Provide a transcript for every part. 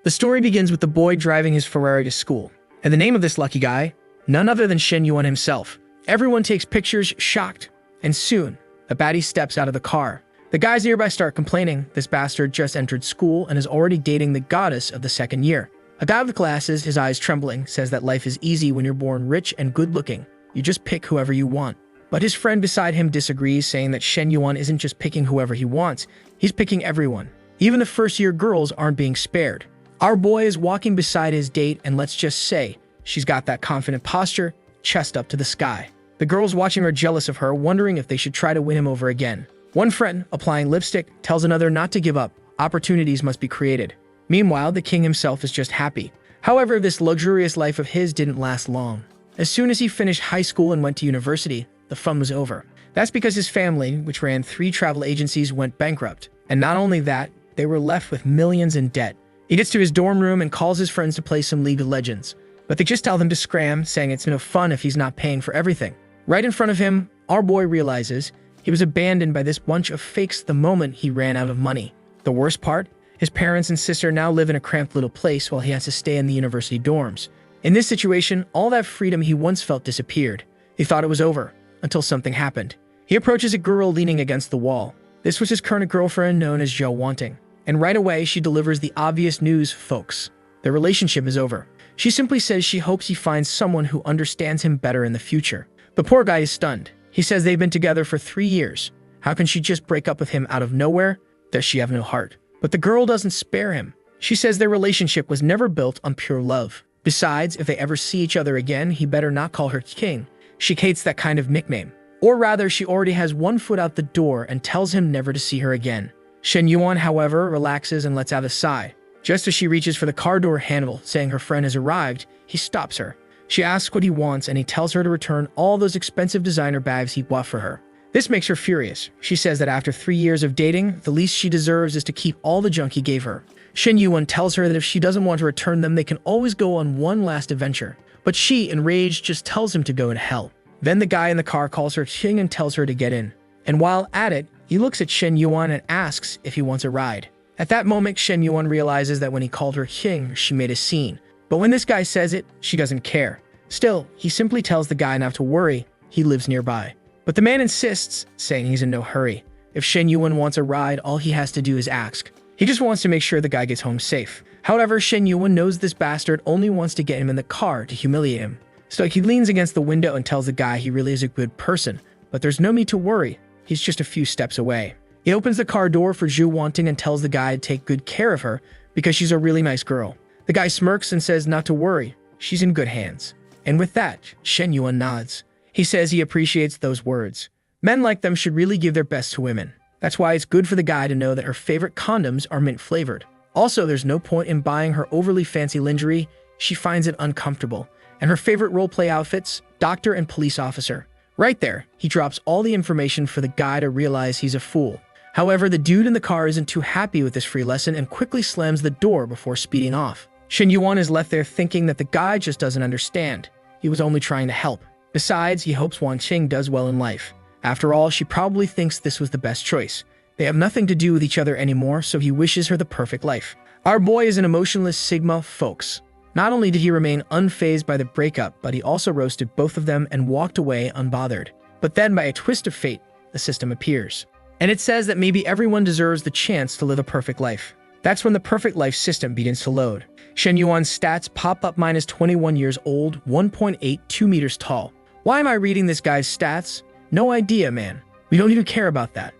The story begins with the boy driving his Ferrari to school. And the name of this lucky guy? None other than Shen Yuan himself. Everyone takes pictures, shocked. And soon, a baddie steps out of the car. The guys nearby start complaining this bastard just entered school and is already dating the goddess of the second year. A guy with glasses, his eyes trembling, says that life is easy when you're born rich and good-looking. You just pick whoever you want. But his friend beside him disagrees, saying that Shen Yuan isn't just picking whoever he wants, he's picking everyone. Even the first-year girls aren't being spared. Our boy is walking beside his date, and let's just say, she's got that confident posture, chest up to the sky. The girls watching are jealous of her, wondering if they should try to win him over again. One friend, applying lipstick, tells another not to give up. Opportunities must be created. Meanwhile, the king himself is just happy. However, this luxurious life of his didn't last long. As soon as he finished high school and went to university, the fun was over. That's because his family, which ran 3 travel agencies, went bankrupt. And not only that, they were left with millions in debt. He gets to his dorm room and calls his friends to play some League of Legends. But they just tell him to scram, saying it's no fun if he's not paying for everything. Right in front of him, our boy realizes he was abandoned by this bunch of fakes the moment he ran out of money. The worst part? His parents and sister now live in a cramped little place while he has to stay in the university dorms. In this situation, all that freedom he once felt disappeared. He thought it was over, until something happened. He approaches a girl leaning against the wall. This was his current girlfriend, known as Zhou Wanting. And right away, she delivers the obvious news, folks. Their relationship is over. She simply says she hopes he finds someone who understands him better in the future. The poor guy is stunned. He says they've been together for 3 years. How can she just break up with him out of nowhere? Does she have no heart? But the girl doesn't spare him. She says their relationship was never built on pure love. Besides, if they ever see each other again, he better not call her king. She hates that kind of nickname. Or rather, she already has one foot out the door and tells him never to see her again. Shen Yuan, however, relaxes and lets out a sigh. Just as she reaches for the car door handle, saying her friend has arrived, he stops her. She asks what he wants, and he tells her to return all those expensive designer bags he bought for her. This makes her furious. She says that after 3 years of dating, the least she deserves is to keep all the junk he gave her. Shen Yuan tells her that if she doesn't want to return them, they can always go on one last adventure. But she, enraged, just tells him to go to hell. Then the guy in the car calls her king and tells her to get in. And while at it, he looks at Shen Yuan and asks if he wants a ride. At that moment, Shen Yuan realizes that when he called her king, she made a scene. But when this guy says it, she doesn't care. Still, he simply tells the guy not to worry, he lives nearby. But the man insists, saying he's in no hurry. If Shen Yuan wants a ride, all he has to do is ask. He just wants to make sure the guy gets home safe. However, Shen Yuan knows this bastard only wants to get him in the car to humiliate him. So he leans against the window and tells the guy he really is a good person, but there's no need to worry. He's just a few steps away. He opens the car door for Zhou Wanting and tells the guy to take good care of her because she's a really nice girl. The guy smirks and says not to worry, she's in good hands. And with that, Shen Yuan nods. He says he appreciates those words. Men like them should really give their best to women. That's why it's good for the guy to know that her favorite condoms are mint-flavored. Also, there's no point in buying her overly fancy lingerie. She finds it uncomfortable. And her favorite roleplay outfits, doctor and police officer. Right there, he drops all the information for the guy to realize he's a fool. However, the dude in the car isn't too happy with this free lesson and quickly slams the door before speeding off. Shen Yuan is left there thinking that the guy just doesn't understand. He was only trying to help. Besides, he hopes Wan Qing does well in life. After all, she probably thinks this was the best choice. They have nothing to do with each other anymore, so he wishes her the perfect life. Our boy is an emotionless Sigma, folks. Not only did he remain unfazed by the breakup, but he also roasted both of them and walked away unbothered. But then, by a twist of fate, the system appears. And it says that maybe everyone deserves the chance to live a perfect life. That's when the perfect life system begins to load. Shen Yuan's stats pop up minus 21 years old, 1.82 meters tall. Why am I reading this guy's stats? No idea, man. We don't even care about that.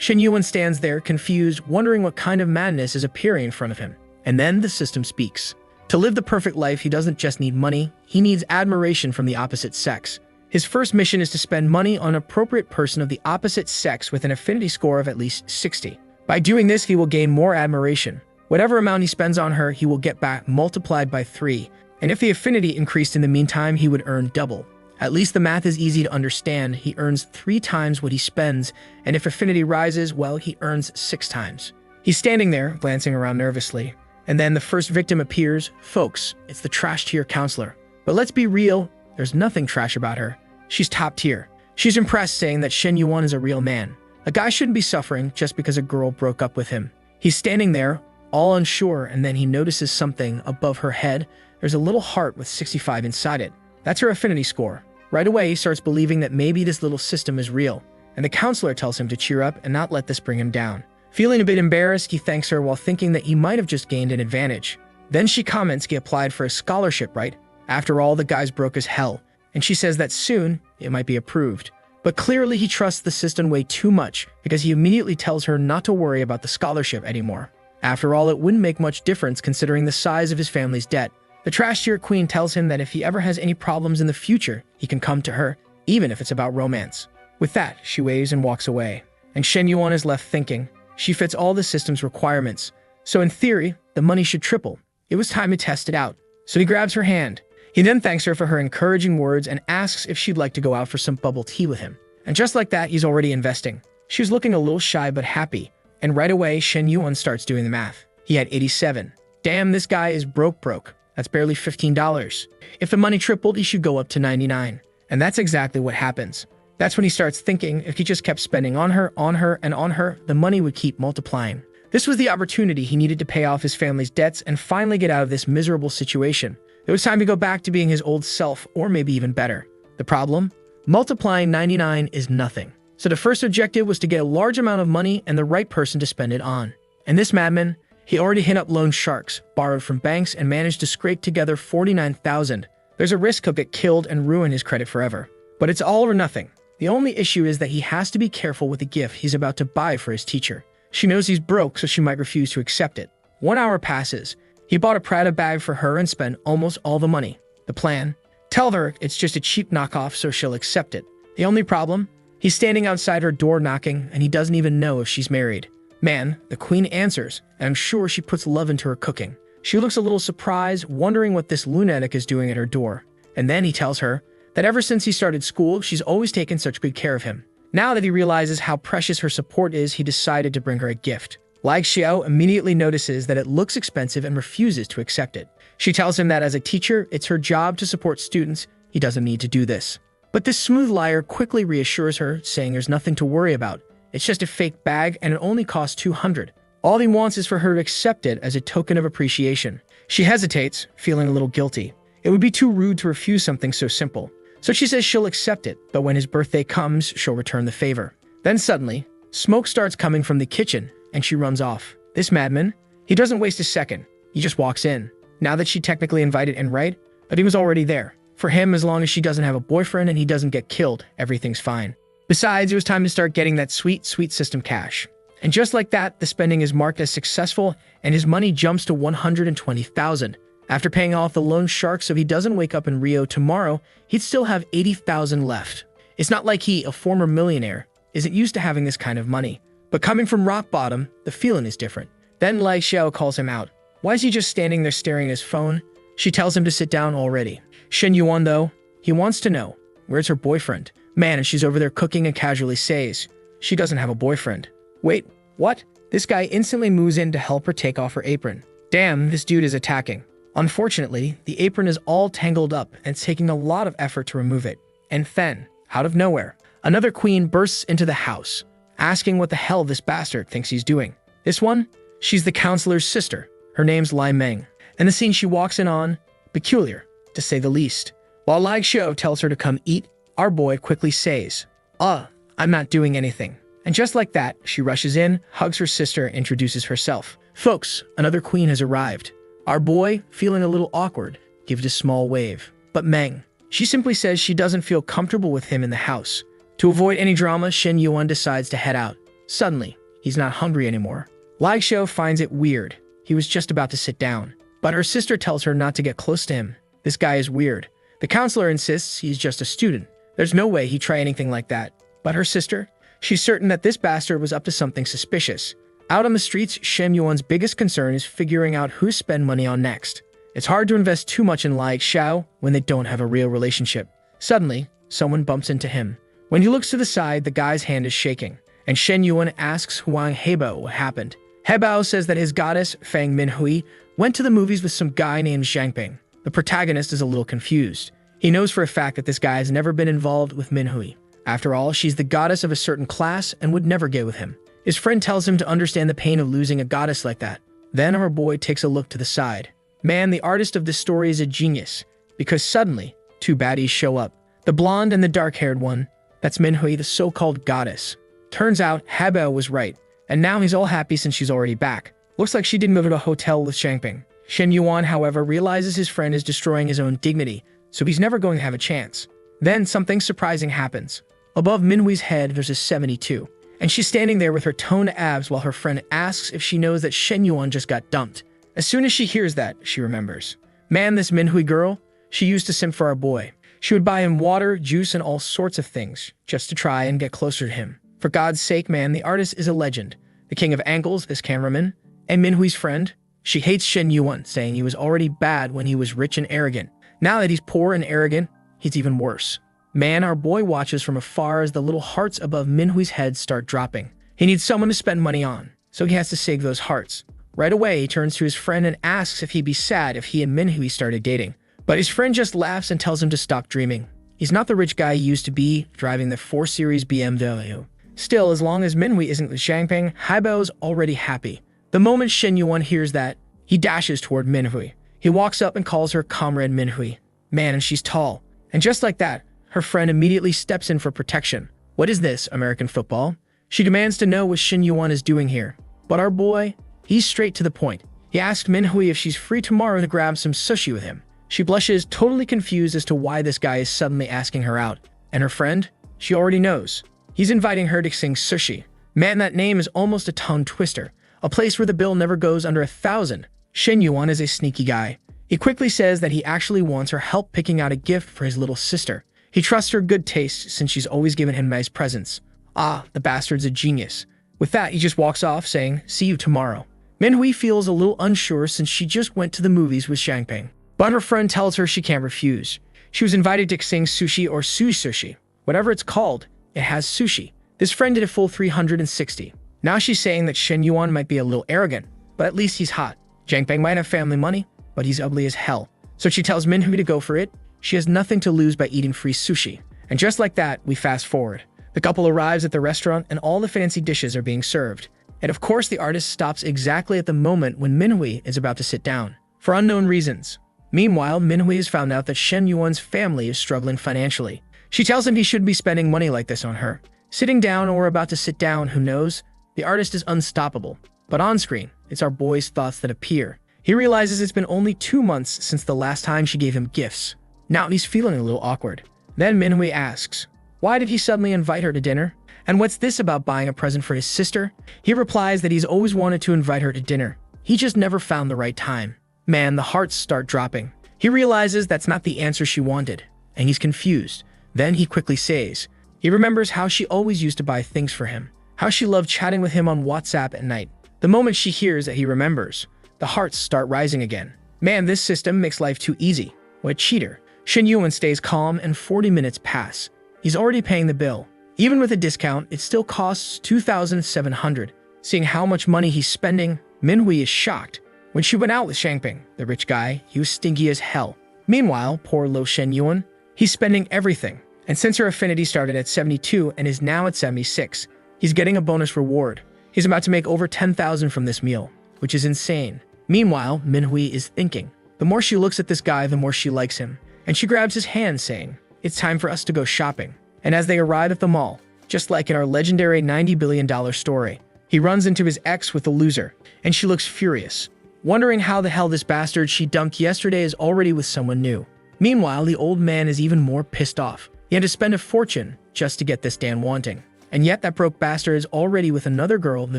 Shen Yuan stands there, confused, wondering what kind of madness is appearing in front of him. And then the system speaks. To live the perfect life, he doesn't just need money, he needs admiration from the opposite sex. His first mission is to spend money on an appropriate person of the opposite sex with an affinity score of at least 60. By doing this, he will gain more admiration. Whatever amount he spends on her, he will get back multiplied by 3. And if the affinity increased in the meantime, he would earn double. At least the math is easy to understand. He earns 3 times what he spends, and if affinity rises, well, he earns 6 times. He's standing there, glancing around nervously. And then the first victim appears. Folks, it's the trash tier counselor. But let's be real, there's nothing trash about her. She's top tier. She's impressed, saying that Shen Yuan is a real man. A guy shouldn't be suffering just because a girl broke up with him. He's standing there, all unsure, and then he notices something above her head. There's a little heart with 65 inside it. That's her affinity score. Right away, he starts believing that maybe this little system is real, and the counselor tells him to cheer up and not let this bring him down. Feeling a bit embarrassed, he thanks her while thinking that he might have just gained an advantage. Then she comments he applied for a scholarship, right? After all, the guy's broke as hell, and she says that soon it might be approved. But clearly he trusts the system way too much, because he immediately tells her not to worry about the scholarship anymore. After all, it wouldn't make much difference considering the size of his family's debt. The trash-tier queen tells him that if he ever has any problems in the future, he can come to her, even if it's about romance. With that, she waves and walks away. And Shen Yuan is left thinking, she fits all the system's requirements. So in theory, the money should triple. It was time to test it out. So he grabs her hand. He then thanks her for her encouraging words and asks if she'd like to go out for some bubble tea with him. And just like that, he's already investing. She was looking a little shy but happy. And right away, Shen Yuan starts doing the math. He had 87. Damn, this guy is broke. That's barely $15. If the money tripled, he should go up to 99. And that's exactly what happens. That's when he starts thinking if he just kept spending on her, the money would keep multiplying. This was the opportunity he needed to pay off his family's debts and finally get out of this miserable situation. It was time to go back to being his old self, or maybe even better. The problem? Multiplying 99 is nothing. So the first objective was to get a large amount of money and the right person to spend it on. And this madman, he already hit up loan sharks, borrowed from banks, and managed to scrape together $49,000. There's a risk he'll get killed and ruin his credit forever. But it's all or nothing. The only issue is that he has to be careful with the gift he's about to buy for his teacher. She knows he's broke, so she might refuse to accept it. 1 hour passes. He bought a Prada bag for her and spent almost all the money. The plan? Tell her it's just a cheap knockoff so she'll accept it. The only problem? He's standing outside her door knocking, and he doesn't even know if she's married. Man, the queen answers, and I'm sure she puts love into her cooking. She looks a little surprised, wondering what this lunatic is doing at her door. And then he tells her that ever since he started school, she's always taken such good care of him. Now that he realizes how precious her support is, he decided to bring her a gift. Lai Xiao immediately notices that it looks expensive and refuses to accept it. She tells him that as a teacher, it's her job to support students. He doesn't need to do this. But this smooth liar quickly reassures her, saying there's nothing to worry about. It's just a fake bag and it only costs 200. All he wants is for her to accept it as a token of appreciation. She hesitates, feeling a little guilty. It would be too rude to refuse something so simple. So she says she'll accept it, but when his birthday comes, she'll return the favor. Then suddenly, smoke starts coming from the kitchen, and she runs off. This madman, he doesn't waste a second. He just walks in. Now that she technically invited and right, but he was already there. For him, as long as she doesn't have a boyfriend and he doesn't get killed, everything's fine. Besides, it was time to start getting that sweet system cash. And just like that, the spending is marked as successful, and his money jumps to 120,000. After paying off the loan shark so he doesn't wake up in Rio tomorrow, he'd still have 80,000 left. It's not like he, a former millionaire, isn't used to having this kind of money. But coming from rock bottom, the feeling is different. Then Lai Xiao calls him out. Why is he just standing there staring at his phone? She tells him to sit down already. Shen Yuan, though, he wants to know, where's her boyfriend? Man, and she's over there cooking and casually says, she doesn't have a boyfriend. Wait, what? This guy instantly moves in to help her take off her apron. Damn, this dude is attacking. Unfortunately, the apron is all tangled up and it's taking a lot of effort to remove it. And then, out of nowhere, another queen bursts into the house, asking what the hell this bastard thinks he's doing. This one? She's the counselor's sister. Her name's Lai Meng. And the scene she walks in on, peculiar, to say the least. While Lai Xiao tells her to come eat, our boy quickly says, I'm not doing anything. And just like that, she rushes in, hugs her sister, and introduces herself. Folks, another queen has arrived. Our boy, feeling a little awkward, gives a small wave. But Meng, she simply says she doesn't feel comfortable with him in the house. To avoid any drama, Shen Yuan decides to head out. Suddenly, he's not hungry anymore. Lai Xiao finds it weird. He was just about to sit down. But her sister tells her not to get close to him. This guy is weird. The counselor insists he's just a student. There's no way he'd try anything like that. But her sister? She's certain that this bastard was up to something suspicious. Out on the streets, Shen Yuan's biggest concern is figuring out who to spend money on next. It's hard to invest too much in Lai Xiao when they don't have a real relationship. Suddenly, someone bumps into him. When he looks to the side, the guy's hand is shaking, and Shen Yuan asks Huang Hebao what happened. Hebao says that his goddess, Fang Minhui, went to the movies with some guy named Zhang Ping. The protagonist is a little confused. He knows for a fact that this guy has never been involved with Minhui. After all, she's the goddess of a certain class and would never get with him. His friend tells him to understand the pain of losing a goddess like that. Then our boy takes a look to the side. Man, the artist of this story is a genius, because suddenly, two baddies show up. The blonde and the dark-haired one. That's Minhui, the so-called goddess. Turns out, Habao was right, and now he's all happy since she's already back. Looks like she did move to a hotel with Shangping. Shen Yuan, however, realizes his friend is destroying his own dignity, so he's never going to have a chance. Then something surprising happens. Above Minhui's head, there's a 72, and she's standing there with her toned abs while her friend asks if she knows that Shen Yuan just got dumped. As soon as she hears that, she remembers. Man, this Minhui girl, she used to simp for our boy. She would buy him water, juice, and all sorts of things, just to try and get closer to him. For God's sake, man, the artist is a legend. The king of angles, this cameraman, and Minhui's friend. She hates Shen Yuan, saying he was already bad when he was rich and arrogant. Now that he's poor and arrogant, he's even worse. Man, our boy watches from afar as the little hearts above Minhui's head start dropping. He needs someone to spend money on, so he has to save those hearts. Right away, he turns to his friend and asks if he'd be sad if he and Minhui started dating. But his friend just laughs and tells him to stop dreaming. He's not the rich guy he used to be, driving the 4 Series BMW. Still, as long as Minhui isn't with Shangping, Haibao's already happy. The moment Shen Yuan hears that, he dashes toward Minhui. He walks up and calls her Comrade Minhui. Man, and she's tall. And just like that, her friend immediately steps in for protection. What is this, American football? She demands to know what Shen Yuan is doing here. But our boy, he's straight to the point. He asks Minhui if she's free tomorrow to grab some sushi with him. She blushes, totally confused as to why this guy is suddenly asking her out. And her friend? She already knows. He's inviting her to sing sushi. Man, that name is almost a tongue twister. A place where the bill never goes under 1,000. Shen Yuan is a sneaky guy. He quickly says that he actually wants her help picking out a gift for his little sister. He trusts her good taste since she's always given him nice presents. Ah, the bastard's a genius. With that, he just walks off saying, see you tomorrow. Minhui feels a little unsure since she just went to the movies with Shangping. But her friend tells her she can't refuse. She was invited to sing sushi or sushi. Whatever it's called, it has sushi. This friend did a full 360. Now she's saying that Shen Yuan might be a little arrogant, but at least he's hot. Shangping might have family money, but he's ugly as hell. So she tells Minhui to go for it. She has nothing to lose by eating free sushi. And just like that, we fast forward. The couple arrives at the restaurant and all the fancy dishes are being served. And of course, the artist stops exactly at the moment when Minhui is about to sit down, for unknown reasons. Meanwhile, Minhui has found out that Shen Yuan's family is struggling financially. She tells him he shouldn't be spending money like this on her. Sitting down or about to sit down, who knows? The artist is unstoppable. But on screen, it's our boy's thoughts that appear. He realizes it's been only 2 months since the last time she gave him gifts. Now he's feeling a little awkward. Then Minhui asks, why did he suddenly invite her to dinner? And what's this about buying a present for his sister? He replies that he's always wanted to invite her to dinner. He just never found the right time. Man, the hearts start dropping. He realizes that's not the answer she wanted, and he's confused. Then he quickly says, he remembers how she always used to buy things for him, how she loved chatting with him on WhatsApp at night. The moment she hears that he remembers, the hearts start rising again. Man, this system makes life too easy. What a cheater. Shen Yuan stays calm and 40 minutes pass. He's already paying the bill. Even with a discount, it still costs 2,700. Seeing how much money he's spending, Minhui is shocked. When she went out with Shangping, the rich guy, he was stingy as hell. Meanwhile, poor Lo Shen Yuan, he's spending everything. And since her affinity started at 72 and is now at 76, he's getting a bonus reward. He's about to make over 10,000 from this meal, which is insane. Meanwhile, Minhui is thinking. The more she looks at this guy, the more she likes him. And she grabs his hand, saying, it's time for us to go shopping. And as they arrive at the mall, just like in our legendary $90 billion story, he runs into his ex with the loser, and she looks furious, wondering how the hell this bastard she dumped yesterday is already with someone new. Meanwhile, the old man is even more pissed off. He had to spend a fortune just to get this Dan wanting. And yet that broke bastard is already with another girl the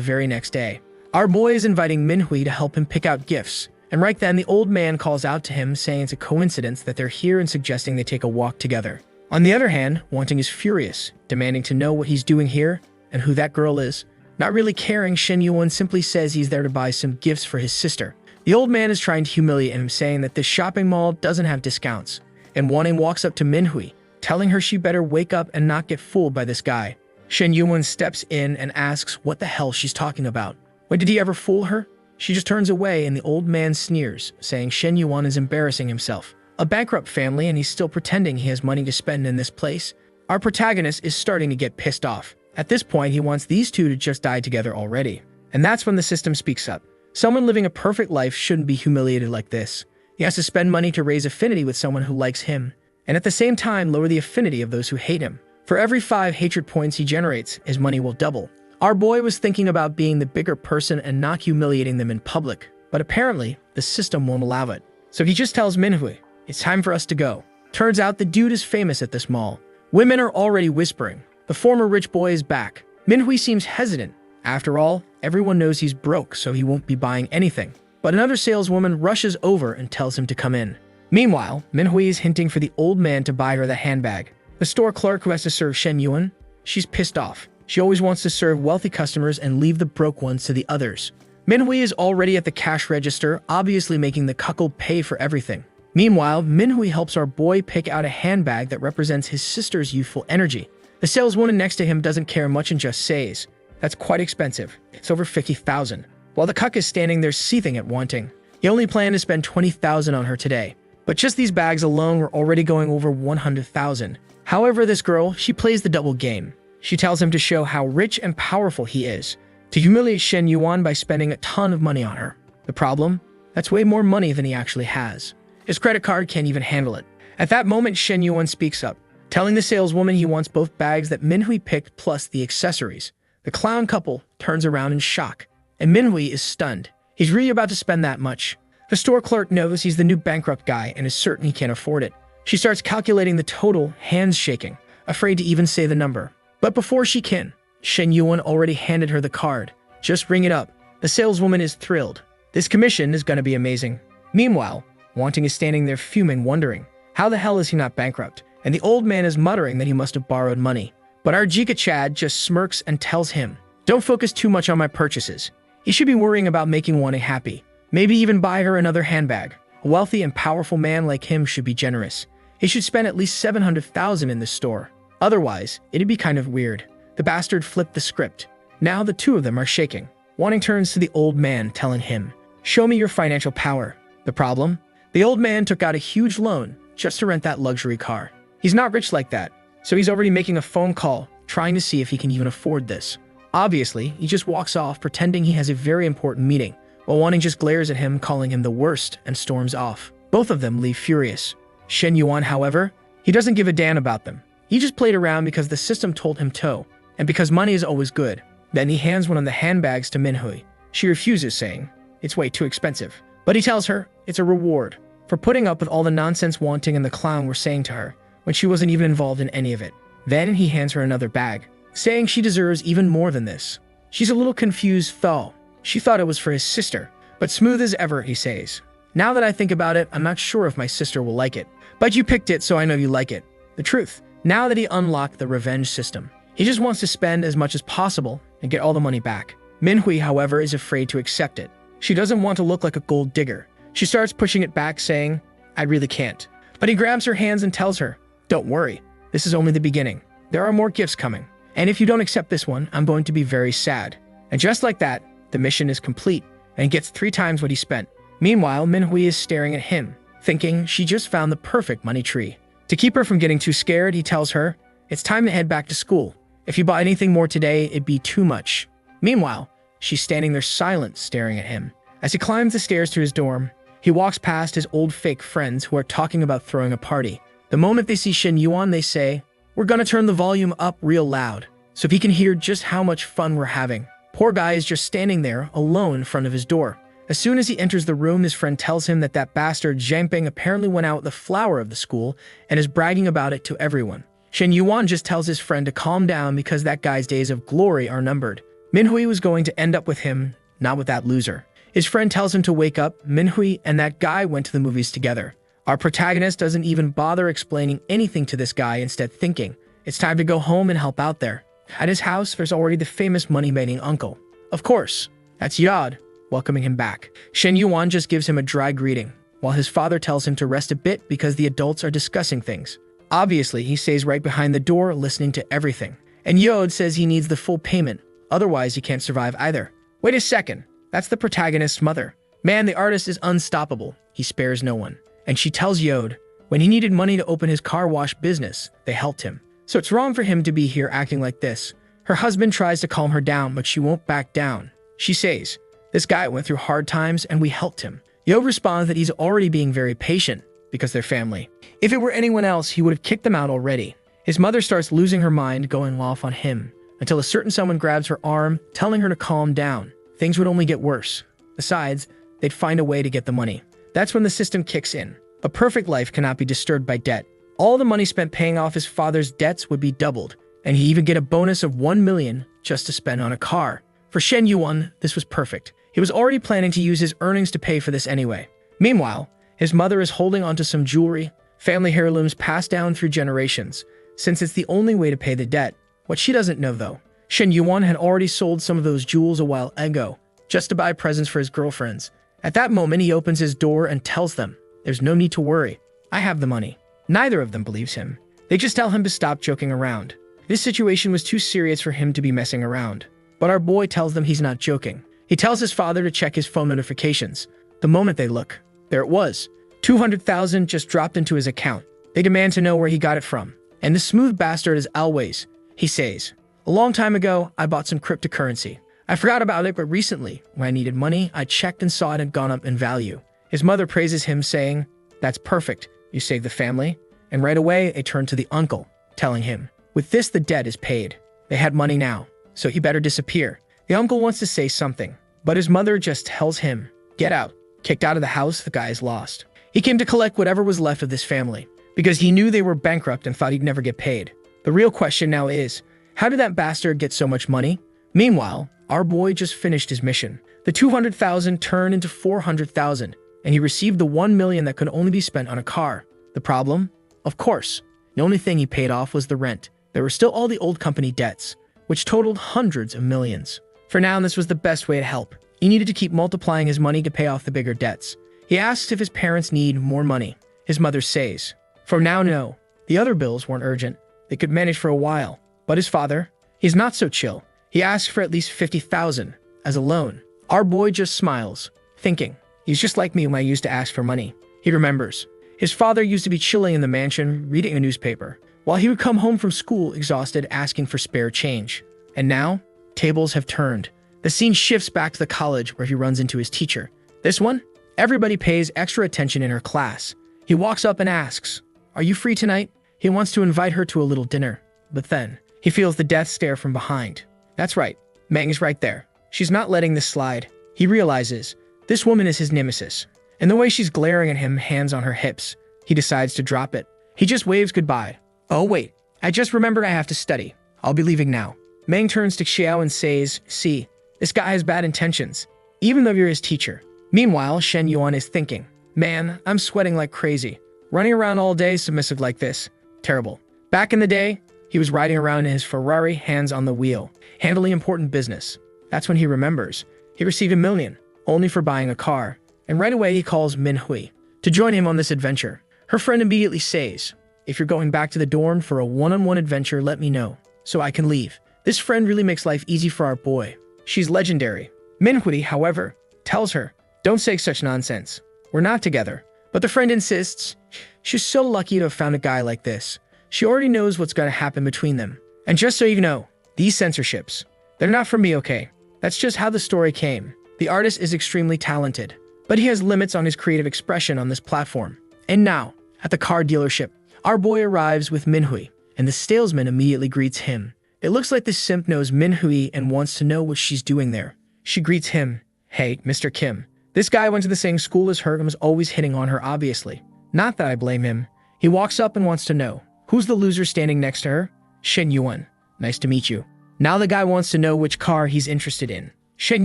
very next day. Our boy is inviting Minhui to help him pick out gifts. And right then, the old man calls out to him, saying it's a coincidence that they're here and suggesting they take a walk together. On the other hand, Wanting is furious, demanding to know what he's doing here and who that girl is. Not really caring, Shen Yuan simply says he's there to buy some gifts for his sister. The old man is trying to humiliate him, saying that this shopping mall doesn't have discounts. And Wanting walks up to Minhui, telling her she better wake up and not get fooled by this guy. Shen Yuan steps in and asks what the hell she's talking about. Why, did he ever fool her? She just turns away and the old man sneers, saying Shen Yuan is embarrassing himself. A bankrupt family and he's still pretending he has money to spend in this place. Our protagonist is starting to get pissed off. At this point, he wants these two to just die together already. And that's when the system speaks up. Someone living a perfect life shouldn't be humiliated like this. He has to spend money to raise affinity with someone who likes him, and at the same time lower the affinity of those who hate him. For every 5 hatred points he generates, his money will double. Our boy was thinking about being the bigger person and not humiliating them in public, but apparently, the system won't allow it. So he just tells Minhui, "It's time for us to go." Turns out the dude is famous at this mall. Women are already whispering, "The former rich boy is back." Minhui seems hesitant. After all, everyone knows he's broke, so he won't be buying anything. But another saleswoman rushes over and tells him to come in. Meanwhile, Minhui is hinting for the old man to buy her the handbag. The store clerk who has to serve Shen Yuan, she's pissed off. She always wants to serve wealthy customers and leave the broke ones to the others. Minhui is already at the cash register, obviously making the cuckold pay for everything. Meanwhile, Minhui helps our boy pick out a handbag that represents his sister's youthful energy. The saleswoman next to him doesn't care much and just says, "That's quite expensive. It's over 50,000. While the cuck is standing there seething at wanting. He only planned to spend 20,000 on her today. But just these bags alone were already going over 100,000. However, this girl, she plays the double game. She tells him to show how rich and powerful he is, to humiliate Shen Yuan by spending a ton of money on her. The problem? That's way more money than he actually has. His credit card can't even handle it. At that moment, Shen Yuan speaks up, telling the saleswoman he wants both bags that Minhui picked plus the accessories. The clown couple turns around in shock, and Minhui is stunned. He's really about to spend that much. The store clerk knows he's the new bankrupt guy and is certain he can't afford it. She starts calculating the total, hands shaking, afraid to even say the number. But before she can, Shen Yuan already handed her the card. "Just ring it up." The saleswoman is thrilled. This commission is going to be amazing. Meanwhile, Wanting is standing there fuming, wondering, how the hell is he not bankrupt? And the old man is muttering that he must have borrowed money. But our Jika Chad just smirks and tells him, "Don't focus too much on my purchases. You should be worrying about making Wanting happy. Maybe even buy her another handbag. A wealthy and powerful man like him should be generous. He should spend at least 700,000 in this store. Otherwise, it'd be kind of weird." The bastard flipped the script. Now the two of them are shaking. Wanting turns to the old man, telling him, "Show me your financial power." The problem? The old man took out a huge loan just to rent that luxury car. He's not rich like that, so he's already making a phone call, trying to see if he can even afford this. Obviously, he just walks off pretending he has a very important meeting, while Wanting just glares at him, calling him the worst, and storms off. Both of them leave furious. Shen Yuan, however, he doesn't give a damn about them. He just played around because the system told him to, and because money is always good. Then he hands one of the handbags to Minhui. She refuses, saying, "It's way too expensive." But he tells her it's a reward for putting up with all the nonsense Wanting and the clown were saying to her when she wasn't even involved in any of it. Then he hands her another bag, saying she deserves even more than this. She's a little confused though. She thought it was for his sister, but smooth as ever, he says, "Now that I think about it, I'm not sure if my sister will like it. But you picked it, so I know you like it." The truth, now that he unlocked the revenge system, he just wants to spend as much as possible and get all the money back. Minhui, however, is afraid to accept it. She doesn't want to look like a gold digger. She starts pushing it back, saying, "I really can't." But he grabs her hands and tells her, "Don't worry, this is only the beginning. There are more gifts coming. And if you don't accept this one, I'm going to be very sad." And just like that, the mission is complete, and he gets 3 times what he spent. Meanwhile, Minhui is staring at him, thinking she just found the perfect money tree. To keep her from getting too scared, he tells her, "It's time to head back to school. If you buy anything more today, it'd be too much." Meanwhile, she's standing there silent, staring at him. As he climbs the stairs to his dorm, he walks past his old fake friends who are talking about throwing a party. The moment they see Shen Yuan, they say, "We're gonna turn the volume up real loud, so he can hear just how much fun we're having." Poor guy is just standing there, alone in front of his door. As soon as he enters the room, his friend tells him that bastard Zhangping apparently went out with the flower of the school and is bragging about it to everyone. Shen Yuan just tells his friend to calm down because that guy's days of glory are numbered. Minhui was going to end up with him, not with that loser. His friend tells him to wake up. Minhui and that guy went to the movies together. Our protagonist doesn't even bother explaining anything to this guy, instead thinking, it's time to go home and help out there. At his house, there's already the famous money-making uncle. Of course, that's Yod, welcoming him back. Shen Yuan just gives him a dry greeting, while his father tells him to rest a bit because the adults are discussing things. Obviously, he stays right behind the door, listening to everything. And Yod says he needs the full payment, otherwise he can't survive either. Wait a second. That's the protagonist's mother. Man, the artist is unstoppable. He spares no one. And she tells Yod, when he needed money to open his car wash business, they helped him. So it's wrong for him to be here acting like this. Her husband tries to calm her down, but she won't back down. She says, This guy went through hard times and we helped him. Yo responds that he's already being very patient because they're family. If it were anyone else, he would have kicked them out already. His mother starts losing her mind, going off on him, until a certain someone grabs her arm, telling her to calm down. Things would only get worse. Besides, they'd find a way to get the money. That's when the system kicks in. A perfect life cannot be disturbed by debt. All the money spent paying off his father's debts would be doubled, and he'd even get a bonus of 1 million just to spend on a car. For Shen Yuan, this was perfect. He was already planning to use his earnings to pay for this anyway. Meanwhile, his mother is holding onto some jewelry, family heirlooms passed down through generations, since it's the only way to pay the debt. What she doesn't know though, Shen Yuan had already sold some of those jewels a while ago, just to buy presents for his girlfriends. At that moment, he opens his door and tells them, "There's no need to worry. I have the money." Neither of them believes him. They just tell him to stop joking around. This situation was too serious for him to be messing around. But our boy tells them he's not joking. He tells his father to check his phone notifications. The moment they look, there it was. 200,000 just dropped into his account. They demand to know where he got it from. And the smooth bastard as always, he says, "A long time ago, I bought some cryptocurrency. I forgot about it, but recently, when I needed money, I checked and saw it had gone up in value." His mother praises him, saying, "That's perfect. You saved the family." And right away, they turn to the uncle, telling him, "With this, the debt is paid. They had money now, so he better disappear." The uncle wants to say something, but his mother just tells him, "Get out." Kicked out of the house, the guy is lost. He came to collect whatever was left of this family, because he knew they were bankrupt and thought he'd never get paid. The real question now is, how did that bastard get so much money? Meanwhile, our boy just finished his mission. The 200,000 turned into 400,000, and he received the 1 million that could only be spent on a car. The problem? Of course, the only thing he paid off was the rent. There were still all the old company debts, which totaled hundreds of millions. For now, this was the best way to help. He needed to keep multiplying his money to pay off the bigger debts. He asks if his parents need more money. His mother says, "For now, no." The other bills weren't urgent. They could manage for a while. But his father, he's not so chill. He asks for at least 50,000 as a loan. Our boy just smiles, thinking, he's just like me when I used to ask for money. He remembers. His father used to be chilling in the mansion, reading a newspaper, while he would come home from school exhausted, asking for spare change. And now, tables have turned. The scene shifts back to the college where he runs into his teacher. This one? Everybody pays extra attention in her class. He walks up and asks, "Are you free tonight?" He wants to invite her to a little dinner, but then he feels the death stare from behind. That's right, Meng's right there. She's not letting this slide. He realizes this woman is his nemesis, and the way she's glaring at him, hands on her hips, he decides to drop it. He just waves goodbye. "Oh wait, I just remembered I have to study. I'll be leaving now." Meng turns to Xiao and says, "See, this guy has bad intentions, even though you're his teacher." Meanwhile, Shen Yuan is thinking, "Man, I'm sweating like crazy. Running around all day submissive like this. Terrible." Back in the day, he was riding around in his Ferrari, hands on the wheel, handling important business. That's when he remembers. He received 1 million, only for buying a car. And right away, he calls Min Hui to join him on this adventure. Her friend immediately says, "If you're going back to the dorm for a one-on-one adventure, let me know, so I can leave." This friend really makes life easy for our boy. She's legendary. Min Hui, however, tells her, "Don't say such nonsense. We're not together." But the friend insists. She's so lucky to have found a guy like this. She already knows what's going to happen between them. And just so you know, these censorships, they're not for me, okay? That's just how the story came. The artist is extremely talented, but he has limits on his creative expression on this platform. And now, at the car dealership, our boy arrives with Min Hui, and the salesman immediately greets him. It looks like the simp knows Min Hui and wants to know what she's doing there. She greets him. "Hey, Mr. Kim. This guy went to the same school as her and was always hitting on her, obviously. Not that I blame him." He walks up and wants to know, who's the loser standing next to her? Shen Yuan. "Nice to meet you." Now the guy wants to know which car he's interested in. Shen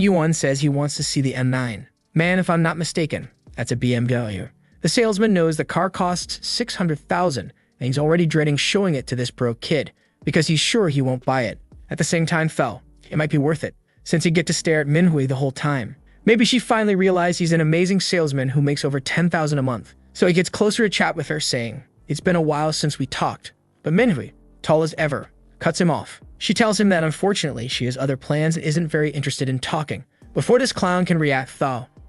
Yuan says he wants to see the M9. "Man, if I'm not mistaken, that's a BMW." The salesman knows the car costs 600,000, and he's already dreading showing it to this broke kid, because he's sure he won't buy it. At the same time, it might be worth it, since he'd get to stare at Min Hui the whole time. Maybe she finally realized he's an amazing salesman who makes over 10,000 a month. So he gets closer to chat with her, saying, "It's been a while since we talked." But Min Hui, tall as ever, cuts him off. She tells him that unfortunately she has other plans and isn't very interested in talking. Before this clown can react,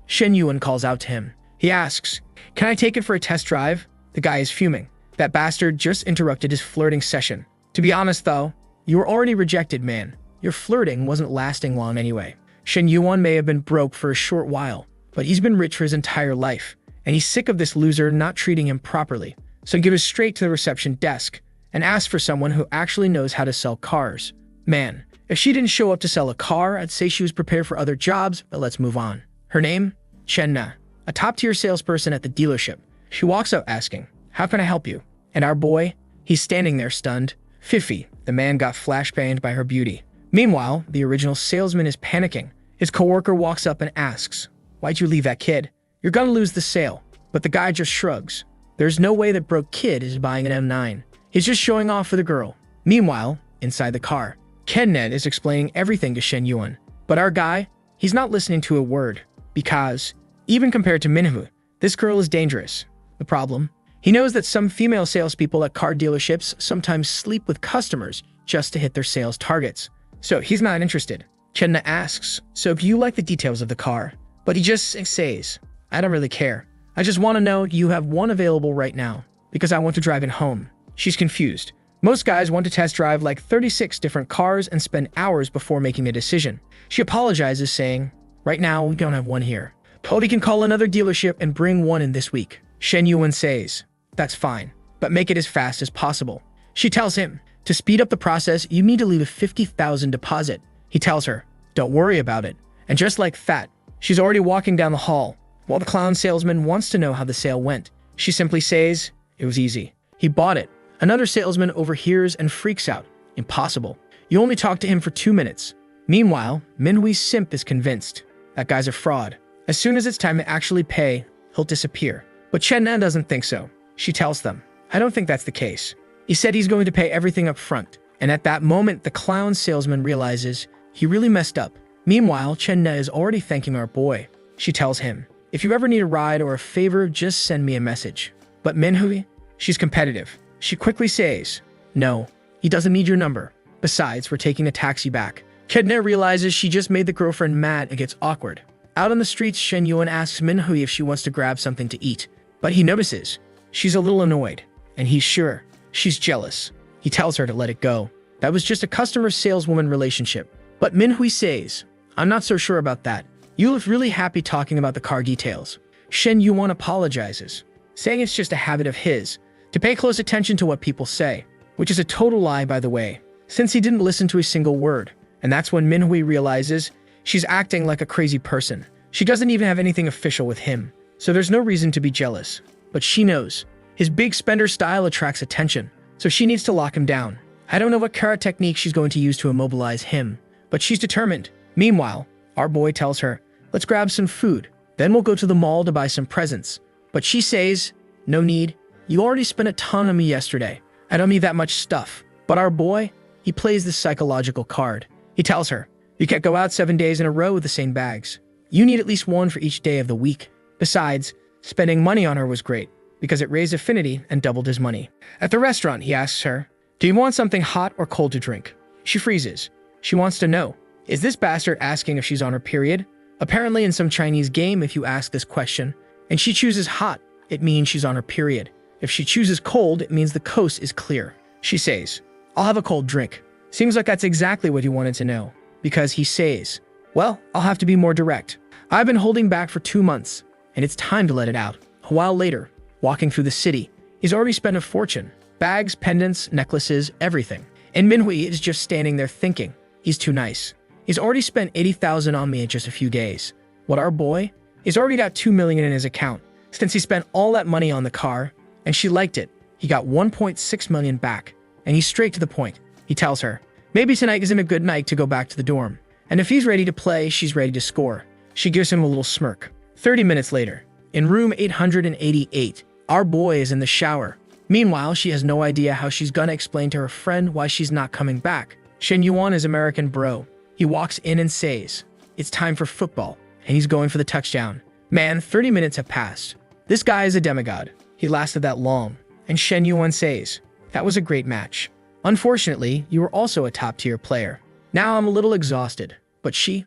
Shen Yuan calls out to him. He asks, "Can I take it for a test drive?" The guy is fuming. That bastard just interrupted his flirting session. To be honest though, you were already rejected, man. Your flirting wasn't lasting long anyway. Shen Yuan may have been broke for a short while, but he's been rich for his entire life, and he's sick of this loser not treating him properly. So he goes straight to the reception desk and asks for someone who actually knows how to sell cars. Man, if she didn't show up to sell a car, I'd say she was prepared for other jobs, but let's move on. Her name? Chen Na, a top-tier salesperson at the dealership. She walks out asking, "How can I help you?" And our boy? He's standing there stunned. Fifi, the man got flashbanged by her beauty. Meanwhile, the original salesman is panicking. His coworker walks up and asks, "Why'd you leave that kid? You're gonna lose the sale." But the guy just shrugs. There's no way that broke kid is buying an M9. He's just showing off for the girl. Meanwhile, inside the car, Ken Ned is explaining everything to Shen Yuan. But our guy, he's not listening to a word. Because, even compared to Minhu, this girl is dangerous. The problem? He knows that some female salespeople at car dealerships sometimes sleep with customers just to hit their sales targets. So he's not interested. Chenna asks, "So if you like the details of the car?" But he just says, "I don't really care. I just want to know you have one available right now, because I want to drive it home." She's confused. Most guys want to test drive like 36 different cars and spend hours before making a decision. She apologizes, saying, "Right now, we don't have one here. Cody can call another dealership and bring one in this week." Shen Yuan says, "That's fine, but make it as fast as possible." She tells him, to speed up the process, you need to leave a 50,000 deposit. He tells her, "Don't worry about it." And just like that, she's already walking down the hall. While the clown salesman wants to know how the sale went, she simply says, "It was easy. He bought it." Another salesman overhears and freaks out. Impossible. You only talked to him for 2 minutes. Meanwhile, Minhui's simp is convinced. That guy's a fraud. As soon as it's time to actually pay, he'll disappear. But Chen Nan doesn't think so. She tells them, "I don't think that's the case. He said he's going to pay everything up front." And at that moment, the clown salesman realizes he really messed up. Meanwhile, Chen Na is already thanking our boy. She tells him, "If you ever need a ride or a favor, just send me a message." But Minhui, she's competitive. She quickly says, "No, he doesn't need your number. Besides, we're taking a taxi back." Chen Na realizes she just made the girlfriend mad and gets awkward. Out on the streets, Shen Yuan asks Minhui if she wants to grab something to eat. But he notices she's a little annoyed, and he's sure she's jealous. He tells her to let it go. That was just a customer-saleswoman relationship. But Minhui says, "I'm not so sure about that. You look really happy talking about the car details." Shen Yuan apologizes, saying it's just a habit of his to pay close attention to what people say, which is a total lie, by the way, since he didn't listen to a single word. And that's when Minhui realizes she's acting like a crazy person. She doesn't even have anything official with him, so there's no reason to be jealous. But she knows his big spender style attracts attention, so she needs to lock him down. I don't know what karate technique she's going to use to immobilize him, but she's determined. Meanwhile, our boy tells her, "Let's grab some food, then we'll go to the mall to buy some presents." But she says, "No need. You already spent a ton on me yesterday. I don't need that much stuff." But our boy, he plays this psychological card. He tells her, "You can't go out 7 days in a row with the same bags. You need at least one for each day of the week." Besides, spending money on her was great, because it raised affinity and doubled his money. At the restaurant, he asks her, "Do you want something hot or cold to drink?" She freezes. She wants to know, is this bastard asking if she's on her period? Apparently in some Chinese game, if you ask this question, and she chooses hot, it means she's on her period. If she chooses cold, it means the coast is clear. She says, "I'll have a cold drink." Seems like that's exactly what he wanted to know, because he says, "Well, I'll have to be more direct. I've been holding back for 2 months, and it's time to let it out." A while later, walking through the city, he's already spent a fortune. Bags, pendants, necklaces, everything. And Minhui is just standing there thinking, he's too nice. He's already spent 80,000 on me in just a few days. What our boy? He's already got 2 million in his account. Since he spent all that money on the car, and she liked it, he got 1.6 million back. And he's straight to the point. He tells her, maybe tonight isn't a good night to go back to the dorm. And if he's ready to play, she's ready to score. She gives him a little smirk. 30 minutes later, in room 888, our boy is in the shower. Meanwhile, she has no idea how she's gonna explain to her friend why she's not coming back. Shen Yuan is American bro. He walks in and says, "It's time for football," and he's going for the touchdown. Man, 30 minutes have passed. This guy is a demigod. He lasted that long. And Shen Yuan says, "That was a great match. Unfortunately, you were also a top-tier player. Now I'm a little exhausted." But she's